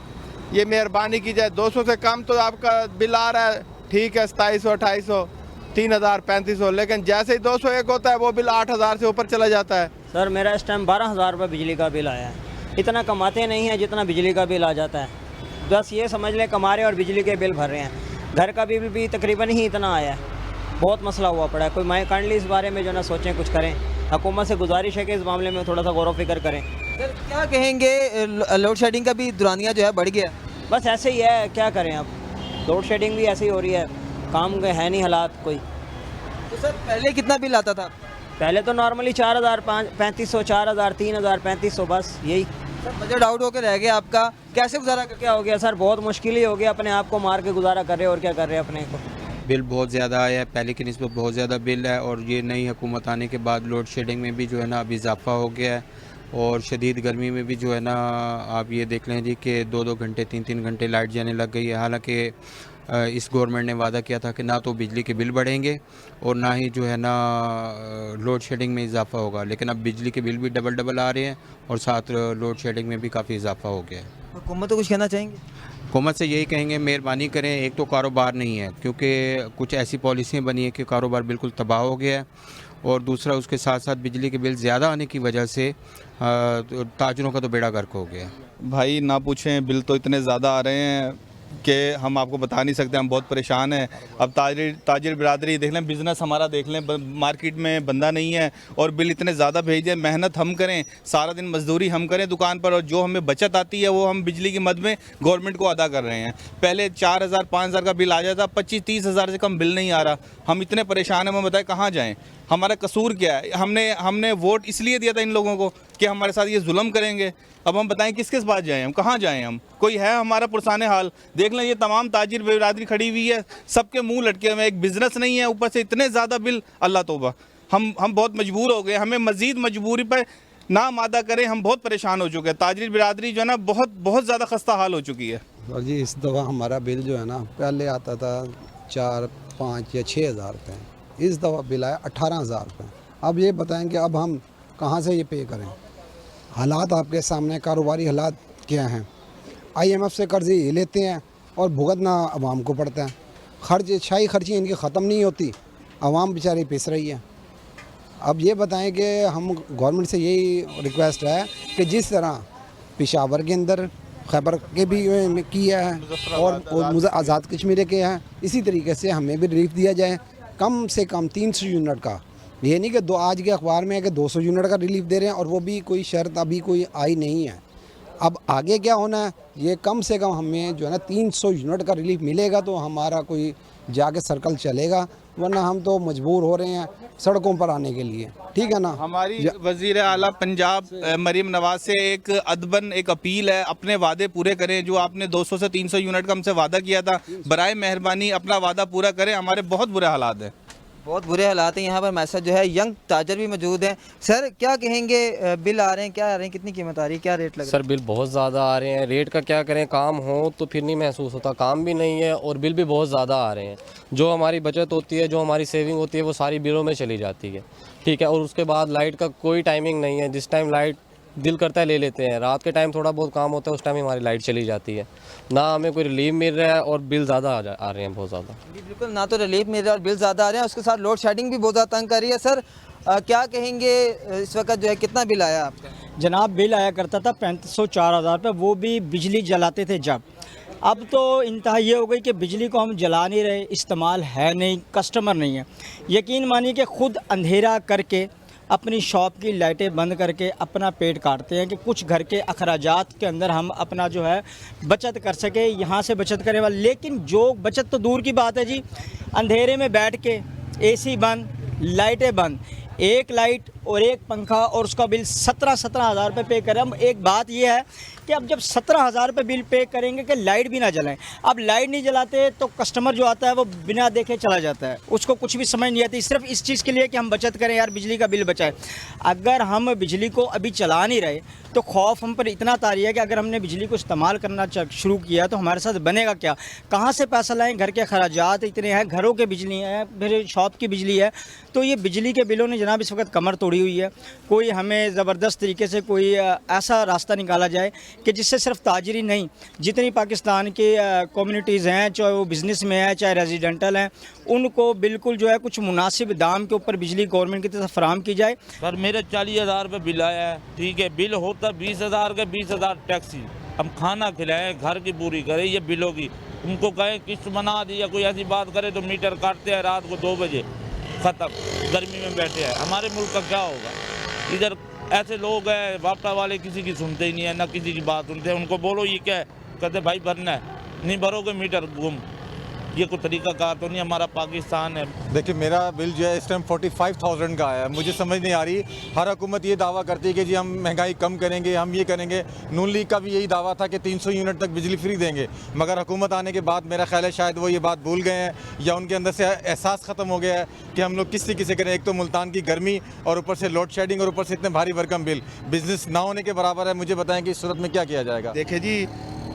ये मेहरबानी की जाए, 200 से कम तो आपका बिल आ रहा है ठीक है 2700 2800 3000 3500, लेकिन जैसे ही 201 होता है वो बिल 8000 से ऊपर चला जाता है। सर मेरा इस टाइम 12,000 रुपये बिजली का बिल आया है। इतना कमाते नहीं हैं जितना बिजली का बिल आ जाता है। बस ये समझ लें कमा रहे और बिजली के बिल भर रहे हैं। घर का बिल भी तकरीबन ही इतना आया है। बहुत मसला हुआ पड़ा है। कोई माई काइंडली इस बारे में जो ना सोचें, कुछ करें। हुकूमत से गुजारिश है कि इस मामले में थोड़ा सा गौर व फिक्र करें। सर क्या कहेंगे, लोड शेडिंग का भी दुरानिया जो है बढ़ गया? बस ऐसे ही है, क्या करें अब, लोड शेडिंग भी ऐसे ही हो रही है, काम के है नहीं हालात कोई। तो सर पहले कितना बिल आता था? पहले तो नॉर्मली 4000 3500 4000 3000 3500 बस यही। सर बजट आउट होकर रह गया आपका, कैसे गुजारा कर? क्या हो गया सर, बहुत मुश्किल ही हो गया, अपने आप को मार के गुजारा कर रहे और क्या कर रहे हैं अपने को। बिल बहुत ज़्यादा आया है, पहले की निस्बत बहुत ज़्यादा बिल है, और ये नई हुकूमत आने के बाद लोड शेडिंग में भी जो है ना अभी इजाफा हो गया है, और शदीद गर्मी में भी जो है ना आप ये देख लें जी कि 2-2 घंटे 3-3 घंटे लाइट जाने लग गई है। हालांकि इस गवर्नमेंट ने वादा किया था कि ना तो बिजली के बिल बढ़ेंगे और ना ही जो है ना लोड शेडिंग में इजाफा होगा, लेकिन अब बिजली के बिल भी डबल आ रहे हैं और साथ लोड शेडिंग में भी काफ़ी इजाफा हो गया है। हुकूमत को कुछ कहना चाहेंगे? हुकूमत से यही कहेंगे मेहरबानी करें, एक तो कारोबार नहीं है क्योंकि कुछ ऐसी पॉलिसियाँ बनी है कि कारोबार बिल्कुल तबाह हो गया है, और दूसरा उसके साथ साथ बिजली के बिल ज़्यादा आने की वजह से ताजरों का तो बेड़ा गर्क हो गया। भाई ना पूछें, बिल तो इतने ज़्यादा आ रहे हैं कि हम आपको बता नहीं सकते, हम बहुत परेशान हैं। अब ताजिर बिरादरी देख लें, बिज़नेस हमारा देख लें, मार्केट में बंदा नहीं है और बिल इतने ज़्यादा भेज दें। मेहनत हम करें, सारा दिन मजदूरी हम करें दुकान पर, और जो हमें बचत आती है वो हम बिजली की मद में गवर्नमेंट को अदा कर रहे हैं। पहले 4000 5000 का बिल आ जाता, 25-30 हज़ार से कम बिल नहीं आ रहा। हम इतने परेशान हैं, हम बताएं कहाँ जाएँ, हमारा कसूर क्या है? हमने वोट इसलिए दिया था इन लोगों को कि हमारे साथ ये जुल्म करेंगे। अब हम बताएं किस किस बात जाएं, हम कहाँ जाएं? हम कोई है हमारा पुरसाने हाल? देख लें ये तमाम ताजिर बिरादरी खड़ी हुई है, सबके मुंह लटके हुए, एक बिज़नेस नहीं है, ऊपर से इतने ज़्यादा बिल, अल्लाह तौबा। हम बहुत मजबूर हो गए, हमें मज़ीद मजबूरी पर ना मादा करें, हम बहुत परेशान हो चुके हैं। ताजिर बिरादरी जो है ना बहुत ज़्यादा खस्ता हाल हो चुकी है। और जी इस दफ़ा हमारा बिल जो है ना पहले आता था 4, 5 या 6 हज़ार रुपये, इस दफ़ा बिल आया 18,000 रुपये। अब ये बताएं कि अब हम कहाँ से ये पे करें? हालात आपके सामने, कारोबारी हालात क्या हैं? IMF से कर्ज़ ये लेते हैं और भुगतना आवाम को पड़ता है। खर्ची इनकी ख़त्म नहीं होती, आवाम बेचारी पिस रही है। अब ये बताएं कि हम गवर्नमेंट से यही रिक्वेस्ट है कि जिस तरह पेशावर के अंदर खैबर के भी किया है और आज़ाद कश्मीर के हैं, इसी तरीके से हमें भी रिलीफ दिया जाए कम से कम 300 यूनिट का। ये नहीं कि दो आज के अखबार में है कि 200 यूनिट का रिलीफ दे रहे हैं और वो भी कोई शर्त अभी कोई आई नहीं है। अब आगे क्या होना है, ये कम से कम हमें जो है ना 300 यूनिट का रिलीफ मिलेगा तो हमारा कोई जाके सर्कल चलेगा, वरना हम तो मजबूर हो रहे हैं सड़कों पर आने के लिए। ठीक है ना। हमारी वज़ीर आला पंजाब मरीम नवाज से एक अदबन एक अपील है, अपने वादे पूरे करें। जो आपने 200 से 300 यूनिट का हमसे वादा किया था, बराए मेहरबानी अपना वादा पूरा करें। हमारे बहुत बुरे हालात हैं, बहुत बुरे हालात हैं। यहाँ पर मैसेज जो है यंग ताजर भी मौजूद हैं। सर क्या कहेंगे, बिल आ रहे हैं, क्या आ रहे हैं, कितनी कीमत आ रही है, क्या रेट लग रहा है? सर बिल बहुत ज़्यादा आ रहे हैं। रेट का क्या करें, काम हो तो फिर नहीं महसूस होता, काम भी नहीं है और बिल भी बहुत ज़्यादा आ रहे हैं। जो हमारी बचत होती है, जो हमारी सेविंग होती है, वो सारी बिलों में चली जाती है। ठीक है। और उसके बाद लाइट का कोई टाइमिंग नहीं है, जिस टाइम लाइट दिल करता है ले लेते हैं। रात के टाइम थोड़ा बहुत काम होता है, उस टाइम हमारी लाइट चली जाती है। ना हमें कोई रिलीफ मिल रहा है और बिल ज़्यादा आ रहे हैं, बहुत ज़्यादा। बिल्कुल, ना तो रिलीफ मिल रहा है और बिल ज़्यादा आ रहे हैं, उसके साथ लोड शेडिंग भी बहुत ज़्यादा तंग कर रही है। सर क्या कहेंगे, इस वक्त जो है कितना बिल आया आपका? जनाब बिल आया करता था 3500-4000 रुपये, वो भी बिजली जलाते थे जब। अब तो इंतहा ये हो गई कि बिजली को हम जला नहीं रहे, इस्तेमाल है नहीं, कस्टमर नहीं है। यकीन मानिए कि ख़ुद अंधेरा करके अपनी शॉप की लाइटें बंद करके अपना पेट काटते हैं कि कुछ घर के अखराजात के अंदर हम अपना जो है बचत कर सके, यहाँ से बचत करें वाले। लेकिन जो बचत तो दूर की बात है जी, अंधेरे में बैठ के एसी बंद, लाइटें बंद, एक लाइट और एक पंखा और उसका बिल 17 हज़ार रुपये पे करें। अब एक बात यह है कि अब जब 17 हज़ार रुपये बिल पे करेंगे कि लाइट भी ना जलाएं। अब लाइट नहीं जलाते तो कस्टमर जो आता है वो बिना देखे चला जाता है, उसको कुछ भी समझ नहीं आती, सिर्फ इस चीज़ के लिए कि हम बचत करें यार, बिजली का बिल बचाए। अगर हम बिजली को अभी चला नहीं रहे तो खौफ हम पर इतना तारी है कि अगर हमने बिजली को इस्तेमाल करना शुरू किया तो हमारे साथ बनेगा क्या, कहाँ से पैसा लाएँ? घर के अखराजात इतने हैं, घरों के बिजली है, फिर शॉप की बिजली है। तो ये बिजली के बिलों ने जनाब इस वक्त कमर तोड़ी हुई है। कोई हमें ज़बरदस्त तरीके से कोई ऐसा रास्ता निकाला जाए कि जिससे सिर्फ ताजरी नहीं, जितनी पाकिस्तान की कम्युनिटीज़ हैं, चाहे वो बिज़नेस में है चाहे रेजिडेंटल हैं, उनको बिल्कुल जो है कुछ मुनासिब दाम के ऊपर बिजली गवर्नमेंट की तरफ फराहम की जाए। सर मेरे 40,000 रुपये बिल आया है, ठीक है। बिल होता 20,000 का, 20,000 टैक्सी। हम खाना खिलाएं, घर की पूरी करें, ये बिलों की उनको कहें किस्त बना दी या कोई ऐसी बात करे तो मीटर काटते हैं रात को 2 बजे, ख़त्म। गर्मी में बैठे हैं, हमारे मुल्क का क्या होगा? इधर ऐसे लोग हैं वापटा वाले, किसी की सुनते ही नहीं है, ना किसी की बात सुनते हैं। उनको बोलो ये क्या है, कहते भाई भरना है, नहीं भरोगे मीटर गुम। ये कोई तरीका कार तो नहीं, हमारा पाकिस्तान है। देखिए मेरा बिल जो है इस टाइम 45,000 का आया है। मुझे समझ नहीं आ रही, हर हुकूमत ये दावा करती है कि जी हम महंगाई कम करेंगे, हम ये करेंगे। नून लीग का भी यही दावा था कि 300 यूनिट तक बिजली फ्री देंगे, मगर हुकूमत आने के बाद मेरा ख्याल है शायद वो ये बात भूल गए हैं या उनके अंदर से एहसास ख़त्म हो गया है कि हम लोग किस तरीके से करें। एक तो मुल्तान की गर्मी और ऊपर से लोड शेडिंग और ऊपर से इतने भारी भरकम बिल, बिजनेस ना होने के बराबर है। मुझे बताएं कि इस सूरत में क्या किया जाएगा? देखिए जी,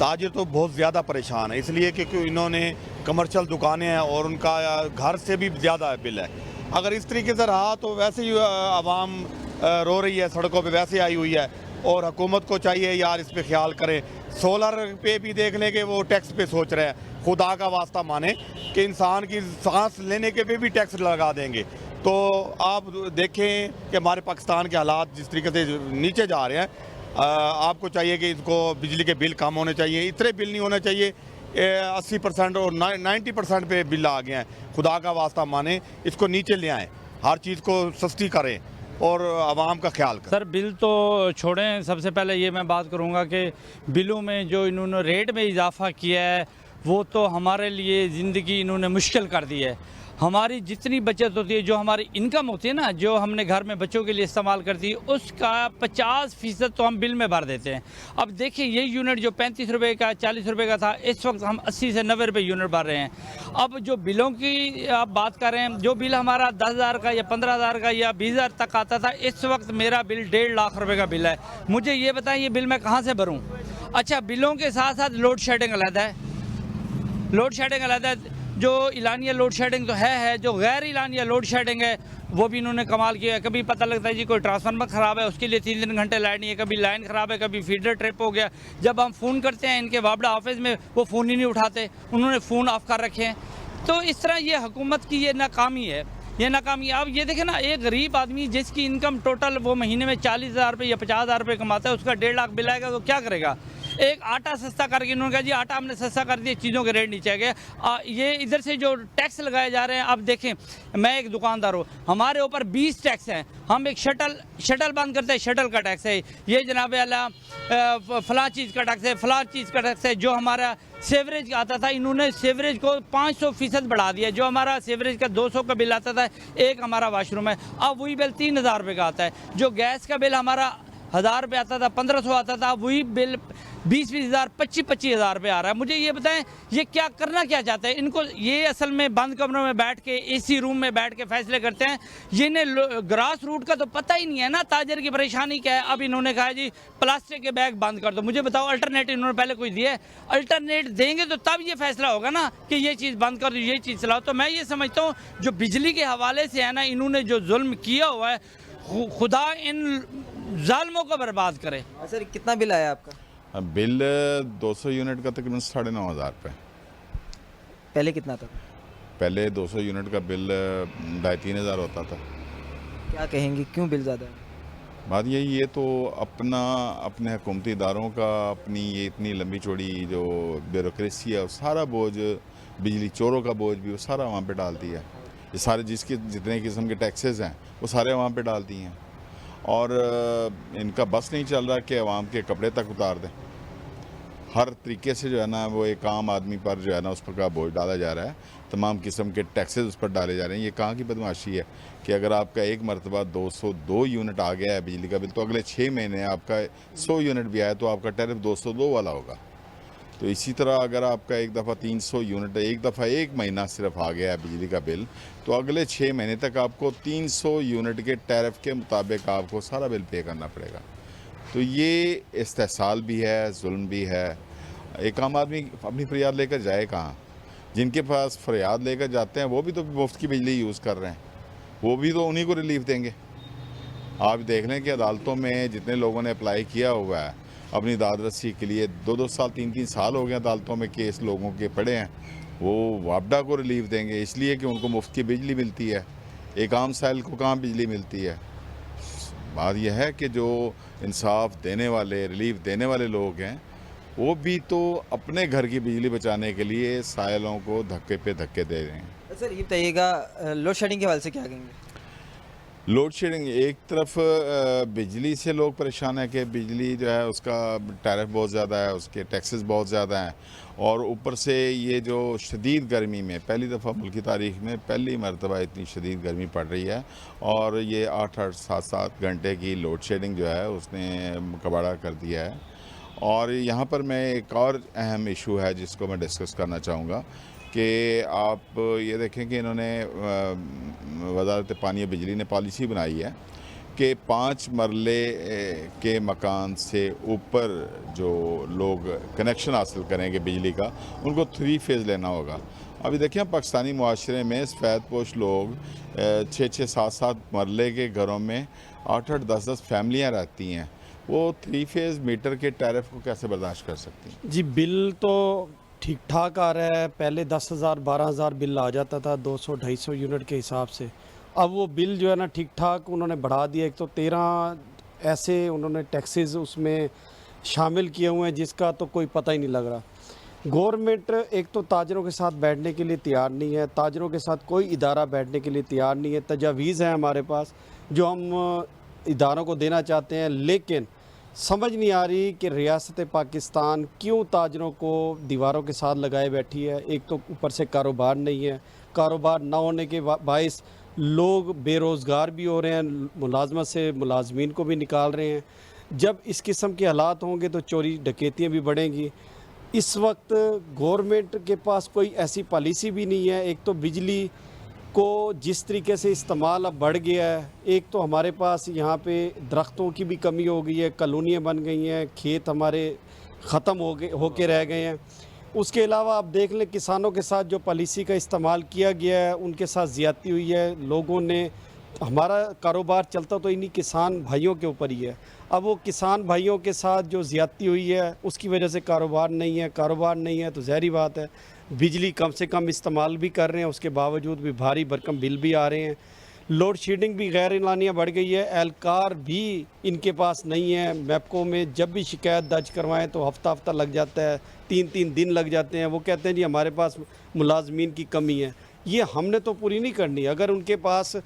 ताजिर तो बहुत ज़्यादा परेशान है, इसलिए क्योंकि इन्होंने कमर्शियल दुकानें हैं और उनका घर से भी ज़्यादा बिल है। अगर इस तरीके से रहा तो वैसे ही आवाम रो रही है, सड़कों पे वैसे आई हुई है। और हुकूमत को चाहिए यार इस पे ख्याल करें। सोलर पे भी देख लें कि वो टैक्स पे सोच रहे हैं। खुदा का वास्ता माने कि इंसान की सांस लेने के पे भी टैक्स लगा देंगे। तो आप देखें कि हमारे पाकिस्तान के हालात जिस तरीके से नीचे जा रहे हैं, आपको चाहिए कि इसको बिजली के बिल कम होने चाहिए, इतने बिल नहीं होने चाहिए। 80% और 90% पे बिल आ गए हैं। खुदा का वास्ता माने इसको नीचे ले आएँ, हर चीज़ को सस्ती करें और आवाम का ख्याल करें। सर बिल तो छोड़ें, सबसे पहले ये मैं बात करूँगा कि बिलों में जो इन्होंने रेट में इजाफा किया है वो तो हमारे लिए ज़िंदगी इन्होंने मुश्किल कर दी है। हमारी जितनी बचत होती है, जो हमारी इनकम होती है ना, जो हमने घर में बच्चों के लिए इस्तेमाल करती है, उसका 50% तो हम बिल में भर देते हैं। अब देखिए ये यूनिट जो 35 रुपये का 40 रुपये का था, इस वक्त हम 80 से 90 रुपये यूनिट भर रहे हैं। अब जो बिलों की आप बात कर रहे हैं, जो बिल हमारा 10,000 का या 15,000 का या 20,000 तक आता था, इस वक्त मेरा बिल 1.5 लाख रुपये का बिल है। मुझे ये बताएं ये बिल मैं कहाँ से भरूँ? अच्छा, बिलों के साथ साथ लोड शेडिंग अलग है, लोड शेडिंग अलग है। जो इलानिया लोड शेडिंग तो है, जो गैर इलानिया लोड शेडिंग है वो भी इन्होंने कमाल किया है। कभी पता लगता है जी कोई ट्रांसफार्मर ख़राब है, उसके लिए 3-3 घंटे लाइट नहीं है, कभी लाइन ख़राब है, कभी फीडर ट्रिप हो गया। जब हम फ़ोन करते हैं इनके वाबड़ा ऑफिस में, वो फ़ोन ही नहीं उठाते, उन्होंने फ़ोन ऑफ कर रखे हैं। तो इस तरह ये हुकूमत की ये नाकामी है ये नाकामी। अब ये देखें ना, एक गरीब आदमी जिसकी इनकम टोटल वो महीने में 40,000 रुपये या 50,000 रुपये कमाता है, उसका 1.5 लाख बिल आएगा तो क्या करेगा? एक आटा सस्ता करके इन्होंने कहा जी आटा हमने सस्ता कर दिया, चीज़ों के रेट नीचे आ गए। ये इधर से जो टैक्स लगाए जा रहे हैं, अब देखें, मैं एक दुकानदार हूँ, हमारे ऊपर 20 टैक्स हैं। हम एक शटल बंद करते हैं, शटल का टैक्स है, ये जनाब आला फलां चीज़ का टैक्स है, फलां चीज़ का टैक्स है। जो हमारा सेवरेज आता था, इन्होंने सेवरेज को 500% बढ़ा दिया। जो हमारा सेवरेज का 200 का बिल आता था, एक हमारा वाशरूम है, अब वही बिल 3,000 रुपये का आता है। जो गैस का बिल हमारा 1,000 रुपये आता था, 1,500 आता था, वही बिल 20-20 हज़ार, 25-25 हज़ार रुपये आ रहा है। मुझे ये बताएं, ये क्या करना क्या चाहते हैं? इनको ये असल में बंद कमरों में बैठ के, एसी रूम में बैठ के फैसले करते हैं। ये इन्हें ग्रास रूट का तो पता ही नहीं है ना, ताजर की परेशानी क्या है। अब इन्होंने कहा जी प्लास्टिक के बैग बंद कर दो। मुझे बताओ, अल्टरनेटिव इन्होंने पहले कोई दिया है? अल्टरनेट देंगे तो तब ये फैसला होगा ना कि ये चीज़ बंद कर दो, ये चीज़ चलाओ। तो मैं ये समझता हूँ जो बिजली के हवाले से है ना, इन्होंने जो जुल्म किया हुआ है, खुदा इन जालिमों को बर्बाद करे। सर कितना बिल आया आपका? बिल 200 यूनिट का तकरीबन 9,500 रुपये। पहले कितना था? पहले 200 यूनिट का बिल 2,500-3 हज़ार होता था। क्या कहेंगे, क्यों बिल ज़्यादा है? बात यही, ये तो अपने हुकूमती इदारों का, अपनी ये इतनी लंबी चौड़ी जो ब्यूरोक्रेसी है, सारा बोझ, बिजली चोरों का बोझ भी वो सारा वहाँ पे डालती है। ये सारे जितने किस्म के टैक्सेस हैं वो सारे वहाँ पे डालती हैं, और इनका बस नहीं चल रहा कि अवाम के कपड़े तक उतार दें। हर तरीके से जो है ना, वो एक आम आदमी पर जो है ना, उस पर का बोझ डाला जा रहा है, तमाम किस्म के टैक्सेस उस पर डाले जा रहे हैं। ये कहाँ की बदमाशी है कि अगर आपका एक मरतबा 202 यूनिट आ गया है बिजली का बिल, तो अगले 6 महीने आपका 100 यूनिट भी आया तो आपका टैरिफ 202 वाला होगा। तो इसी तरह अगर आपका एक दफ़ा 300 यूनिट, एक दफ़ा एक महीना सिर्फ आ गया है बिजली का बिल, तो अगले 6 महीने तक आपको 300 यूनिट के टैरिफ के मुताबिक आपको सारा बिल पे करना पड़ेगा। तो ये इस्तेहसाल भी है, जुल्म भी है। एक आम आदमी अपनी फरियाद लेकर जाए कहाँ? जिनके पास फरियाद लेकर जाते हैं वो भी तो मुफ्त की बिजली यूज़ कर रहे हैं, वो भी तो उन्हीं को रिलीफ देंगे। आप देख लें कि अदालतों में जितने लोगों ने अप्लाई किया हुआ है अपनी दाद रसी के लिए, 2-2 साल 3-3 साल हो गए अदालतों में केस लोगों के पड़े हैं, वो वापडा को रिलीफ देंगे इसलिए कि उनको मुफ्त की बिजली मिलती है। एक आम साइल को कहाँ बिजली मिलती है? बात यह है कि जो इंसाफ देने वाले, रिलीफ देने वाले लोग हैं, वो भी तो अपने घर की बिजली बचाने के लिए साइलों को धक्के पे धक्के दे रहे हैं। सर ये बताइएगा, लोड शेडिंग के हवाले से क्या कहेंगे? लोड शेडिंग, एक तरफ बिजली से लोग परेशान है कि बिजली जो है उसका टैरिफ बहुत ज़्यादा है, उसके टैक्सेस बहुत ज़्यादा हैं, और ऊपर से ये जो शदीद गर्मी में पहली दफ़ा मुल्क की तारीख़ में पहली मरतबा इतनी शदीद गर्मी पड़ रही है, और ये 8-8, 7-7 घंटे की लोड शेडिंग जो है उसने कबाड़ा कर दिया है। और यहाँ पर मैं एक और अहम इशू है जिसको मैं डिस्कस करना चाहूँगा कि आप ये देखें कि इन्होंने वज़ारत पानी और बिजली ने पॉलिसी बनाई है कि 5 मरले के मकान से ऊपर जो लोग कनेक्शन हासिल करेंगे बिजली का, उनको 3 फेज़ लेना होगा। अभी देखिए पाकिस्तानी मुआशरे में सफ़ेदपोश लोग 6-6, 7-7 मरले के घरों में 8-8, 10-10 फैमिलियाँ रहती हैं, वो 3 फेज़ मीटर के टैरिफ को कैसे बर्दाश्त कर सकती हैं? जी बिल तो ठीक ठाक आ रहा है। पहले 10,000 12,000 बिल आ जाता था 200-250 यूनिट के हिसाब से। अब वो बिल जो है ना ठीक ठाक उन्होंने बढ़ा दिया। एक तो 13 ऐसे उन्होंने टैक्सेस उसमें शामिल किए हुए हैं जिसका तो कोई पता ही नहीं लग रहा। गवर्नमेंट एक तो ताजरों के साथ बैठने के लिए तैयार नहीं है, ताजरों के साथ कोई इदारा बैठने के लिए तैयार नहीं है। तजावीज़ हैं हमारे पास जो हम इदारों को देना चाहते हैं, लेकिन समझ नहीं आ रही कि रियासत पाकिस्तान क्यों ताजरों को दीवारों के साथ लगाए बैठी है। एक तो ऊपर से कारोबार नहीं है, कारोबार ना होने के बायस लोग बेरोज़गार भी हो रहे हैं, मुलाजमत से मुलाजमीन को भी निकाल रहे हैं। जब इस किस्म के हालात होंगे तो चोरी डकैतियाँ भी बढ़ेंगी। इस वक्त गवर्नमेंट के पास कोई ऐसी पॉलिसी भी नहीं है। एक तो बिजली को जिस तरीके से इस्तेमाल अब बढ़ गया है, एक तो हमारे पास यहाँ पे दरख्तों की भी कमी हो गई है, कॉलोनियाँ बन गई हैं, खेत हमारे ख़त्म होके रह गए हैं। उसके अलावा आप देख लें किसानों के साथ जो पॉलिसी का इस्तेमाल किया गया है उनके साथ ज़्यादती हुई है। लोगों ने, हमारा कारोबार चलता तो इन्हीं किसान भाइयों के ऊपर ही है। अब वो किसान भाइयों के साथ जो ज़्यादती हुई है उसकी वजह से कारोबार नहीं है। कारोबार नहीं है तो ज़ाहिरी बात है बिजली कम से कम इस्तेमाल भी कर रहे हैं, उसके बावजूद भी भारी भरकम बिल भी आ रहे हैं। लोड शेडिंग भी गैर एलानिया बढ़ गई है। एहलकार भी इनके पास नहीं है। मैपको में जब भी शिकायत दर्ज करवाएं तो हफ्ता लग जाता है, 3-3 दिन लग जाते हैं। वो कहते हैं जी हमारे पास मुलाजमीन की कमी है। ये हमने तो पूरी नहीं करनी। अगर उनके पास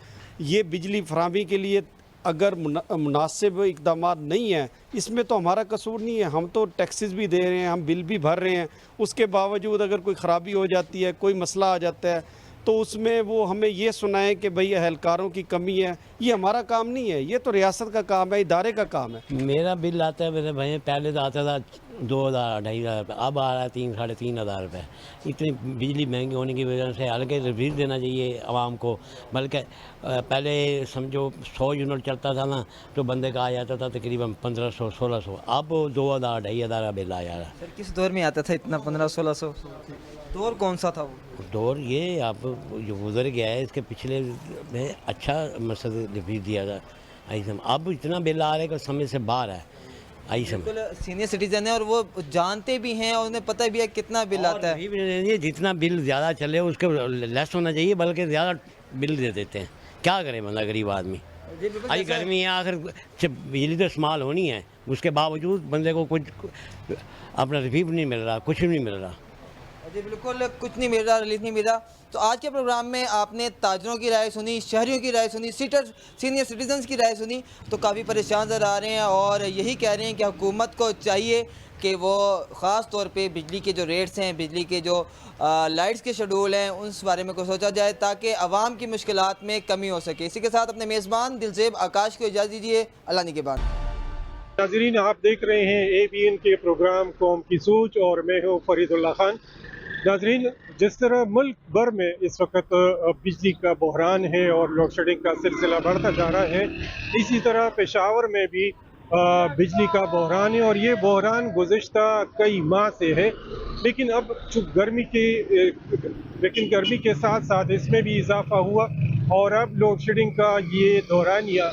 ये बिजली फराहमी के लिए अगर मुनासिब इकदाम नहीं है, इसमें तो हमारा कसूर नहीं है। हम तो टैक्सेस भी दे रहे हैं, हम बिल भी भर रहे हैं। उसके बावजूद अगर कोई ख़राबी हो जाती है, कोई मसला आ जाता है, तो उसमें वो हमें ये सुनाएं कि भाई एहलकारों की कमी है। ये हमारा काम नहीं है, ये तो रियासत का काम है, इदारे का काम है। मेरा बिल आता है मेरे भाई, पहले तो आता था 2,000-2,500 रुपये, अब आ रहा है 3,000-3,500 रुपये। इतनी बिजली महंगी होने की वजह से हल्के रिलीफ देना चाहिए आवाम को। बल्कि पहले समझो 100 यूनिट चलता था ना, तो बंदे का आ जाता था तकरीबन 1,500-1,600। अब 2,000-2,500 बिल आ जा रहा है। सर किस दौर में आता था इतना 1500-1600? दौर कौन सा था वो? दौर ये आप जो गुजर गया है, इसके पिछले में अच्छा मसद रिलीफ दिया था। ऐसा अब इतना बिल आ रहा है कि समय से बाहर है। बिल्कुल सीनियर सिटीजन है और वो जानते भी हैं और उन्हें पता भी है कितना बिल आता है। ये जितना बिल ज़्यादा चले उसके लेस होना चाहिए, बल्कि ज़्यादा बिल दे देते हैं। क्या करे बंदा गरीब आदमी? आई गर्मी है, आखिर बिजली तो इस्तेमाल होनी है, उसके बावजूद बंदे को कुछ अपना रिलीफ नहीं मिल रहा, कुछ नहीं मिल रहा। जी बिल्कुल कुछ नहीं मिल रहा, रिलीफ नहीं मिल रहा। तो आज के प्रोग्राम में आपने ताजरों की राय सुनी, शहरियों की राय सुनी, सीनियर सिटीजन्स की राय सुनी, तो काफ़ी परेशान नज़र आ रहे हैं और यही कह रहे हैं कि हुकूमत को चाहिए कि वो ख़ास तौर पे बिजली के जो रेट्स हैं, बिजली के जो लाइट्स के शेड्यूल हैं, उस बारे में कुछ सोचा जाए ताकि आवाम की मुश्किलात में कमी हो सके। इसी के साथ अपने मेज़बान दिलजेब आकाश को इजाज़त दीजिए। अल्लाह निगहबान। नाज़रीन, आप देख रहे हैं ABN के प्रोग्राम कौम की सोच और मैं हूँ फरीदुल्लाह खान। नाज़रीन, जिस तरह मुल्क भर में इस वक्त बिजली का बहरान है और लोड शेडिंग का सिलसिला बढ़ता जा रहा है, इसी तरह पेशावर में भी बिजली का बहरान है और ये बहरान गुज़िश्ता कई माह से है। लेकिन अब गर्मी के साथ साथ इसमें भी इजाफा हुआ और अब लोड शेडिंग का ये दौरानिया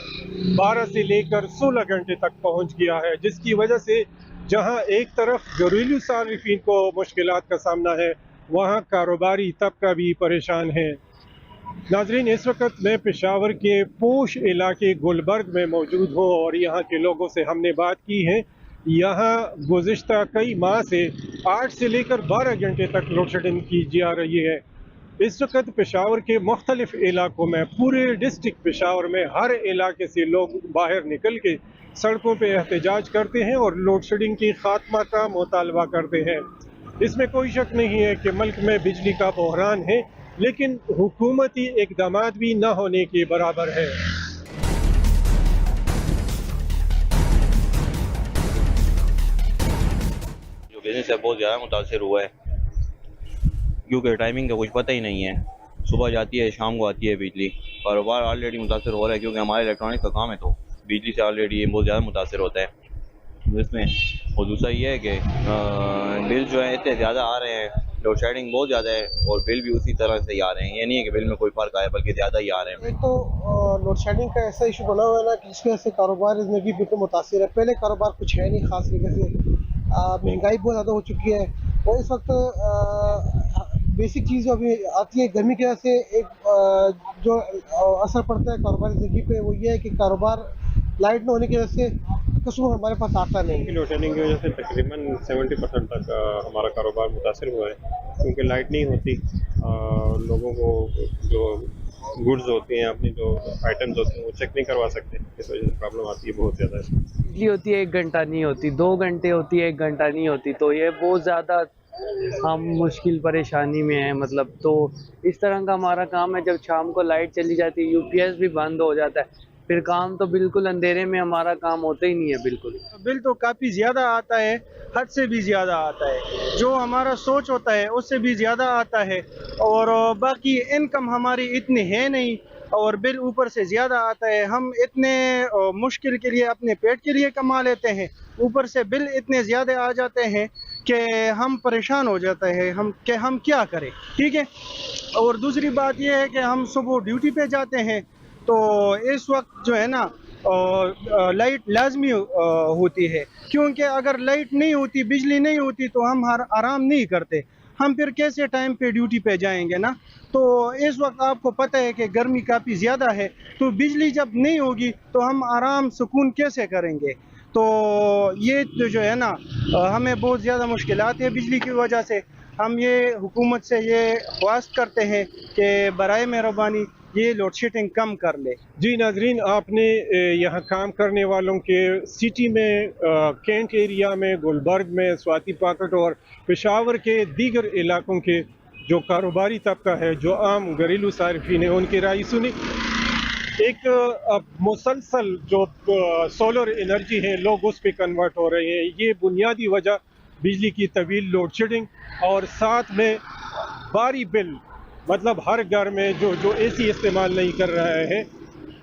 12 से लेकर 16 घंटे तक पहुंच गया है, जिसकी वजह से जहां एक तरफ घरेलू सार्फिन को मुश्किलात का सामना है, वहां कारोबारी तबका भी परेशान है। नाजरीन, इस वक्त मैं पेशावर के पोश इलाके गुलबर्ग में मौजूद हूँ और यहाँ के लोगों से हमने बात की है। यहाँ गुज़िश्ता कई माह से 8 से लेकर 12 घंटे तक लोड शेडिंग की जा रही है। इस वक्त पेशावर के मुख्तलिफ इलाकों में, पूरे डिस्ट्रिक्ट पेशावर में हर इलाके से लोग बाहर निकल के सड़कों पे एहतजाज करते हैं और लोड शेडिंग की खात्मा का मुतालबा करते हैं। इसमें कोई शक नहीं है कि मुल्क में बिजली का बहरान है, लेकिन हुकूमती इक़दामात भी न होने के बराबर है। जो बिजनेस है बहुत ज़्यादा मुतासर हुआ है, क्योंकि टाइमिंग का कुछ पता ही नहीं है। सुबह जाती है, शाम को आती है बिजली। कारोबार ऑलरेडी मुतासर हो रहा है, क्योंकि हमारे इलेक्ट्रॉनिक का काम है तो बिजली से ऑलरेडी बहुत ज़्यादा मुतासर होता है। इसमें और दूसरा ये है कि बिल जो है इतने ज़्यादा आ रहे हैं, लोड शेडिंग बहुत ज़्यादा है और बिल भी उसी तरह से ही आ रहे हैं। ये नहीं है कि बिल में कोई फ़र्क आया, बल्कि ज़्यादा ही आ रहे हैं। एक तो लोड शेडिंग का ऐसा इशू बना हुआ है ना कि जिसकी वजह से कारोबार में भी बिल्कुल मुतासिर है। पहले कारोबार कुछ है नहीं खास तरीके से, महंगाई बहुत ज़्यादा हो चुकी है और इस वक्त बेसिक चीज़ जो अभी आती है गर्मी की वजह से एक जो असर पड़ता है कारोबारी ज़िंदगी पे, वो ये है कि कारोबार लाइट न होने की वजह से कस्टमर हमारे पास आता नहीं। लोड शेडिंग की वजह से तकरीबन 70% तक हमारा कारोबार मुतासर हुआ है, क्योंकि लाइट नहीं होती। लोगों को जो गुड्स होती हैं, अपनी जो आइटम्स होते हैं, वो चेक नहीं करवा सकते। इस वजह से प्रॉब्लम आती है बहुत ज़्यादा। बिजली होती है 1 घंटा नहीं होती, 2 घंटे होती है 1 घंटा नहीं होती, तो ये बहुत ज़्यादा हम मुश्किल परेशानी में हैं। मतलब तो इस तरह का हमारा काम है। जब शाम को लाइट चली जाती है, UPS भी बंद हो जाता है, फिर काम तो बिल्कुल अंधेरे में हमारा काम होता ही नहीं है। बिल्कुल बिल तो काफ़ी ज़्यादा आता है, हद से भी ज़्यादा आता है। जो हमारा सोच होता है उससे भी ज़्यादा आता है और बाकी इनकम हमारी इतनी है नहीं और बिल ऊपर से ज़्यादा आता है। हम इतने मुश्किल के लिए अपने पेट के लिए कमा लेते हैं, ऊपर से बिल इतने ज़्यादा आ जाते हैं कि हम परेशान हो जाते हैं। हम क्या करें, ठीक है। और दूसरी बात यह है कि हम सुबह ड्यूटी पे जाते हैं, तो इस वक्त जो है ना लाइट लाजमी होती है, क्योंकि अगर लाइट नहीं होती, बिजली नहीं होती, तो हम आराम नहीं करते। हम फिर कैसे टाइम पे ड्यूटी पे जाएंगे ना। तो इस वक्त आपको पता है कि गर्मी काफ़ी ज़्यादा है, तो बिजली जब नहीं होगी तो हम आराम सुकून कैसे करेंगे। तो ये जो है ना हमें बहुत ज़्यादा मुश्किलात है बिजली की वजह से। हम ये हुकूमत से ये ख्वाहिश करते हैं कि बराए मेहरबानी ये लोड शेडिंग कम कर ले। जी नाजरीन, आपने यहाँ काम करने वालों के सिटी में, कैंट एरिया में, गुलबर्ग में, स्वाति पाकट और पेशावर के दीगर इलाकों के जो कारोबारी तबका है, जो आम घरेलू सार्फिन है, उनकी राय सुनी। एक मुसलसल जो सोलर एनर्जी है लोग उस पर कन्वर्ट हो रहे हैं। ये बुनियादी वजह बिजली की तवील लोड शेडिंग और साथ में भारी बिल, मतलब हर घर में जो एसी इस्तेमाल नहीं कर रहा है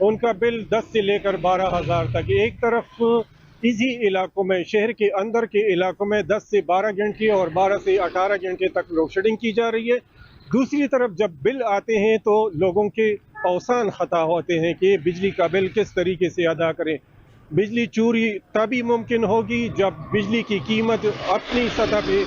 उनका बिल 10 से लेकर 12,000 तक। एक तरफ इसी इलाकों में, शहर के अंदर के इलाकों में 10 से 12 घंटे और 12 से 18 घंटे तक लोड शेडिंग की जा रही है। दूसरी तरफ जब बिल आते हैं तो लोगों के औसान खता होते हैं कि बिजली का बिल किस तरीके से अदा करें। बिजली चोरी तभी मुमकिन होगी जब बिजली की कीमत अपनी सतह पे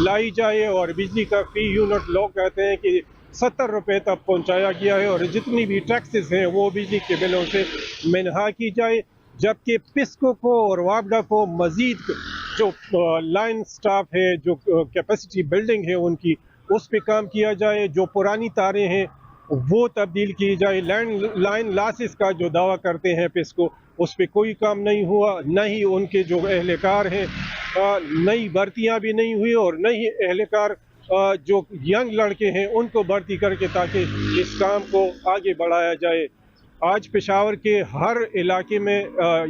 लाई जाए और बिजली का फी यूनिट लोग कहते हैं कि 70 रुपये तक पहुंचाया गया है और जितनी भी टैक्सेस हैं वो बिजली के बिलों से मिनहा की जाए, जबकि पिस्को को और वापडा को मज़ीद जो लाइन स्टाफ है, जो कैपेसिटी बिल्डिंग है उनकी, उस पे काम किया जाए। जो पुरानी तारें हैं वो तब्दील की जाए। लाइन लॉसेस का जो दावा करते हैं पिस्को, उस पे कोई काम नहीं हुआ। न ही उनके जो एहलकार हैं, नई भर्तियाँ भी नहीं हुई और न ही एहलकार जो यंग लड़के हैं उनको भर्ती करके ताकि इस काम को आगे बढ़ाया जाए। आज पेशावर के हर इलाके में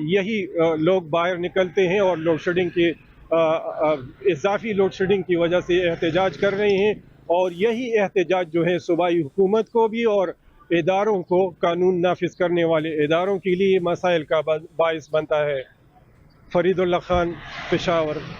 यही लोग बाहर निकलते हैं और लोड शेडिंग के इजाफी लोड शेडिंग की वजह से एहतजाज कर रहे हैं और यही एहतजाज जो है सूबाई हुकूमत को भी और इदारों को, कानून नाफिज करने वाले इदारों के लिए मसाइल का बाइस बनता है। फरीदुल्लाह खान, पेशावर।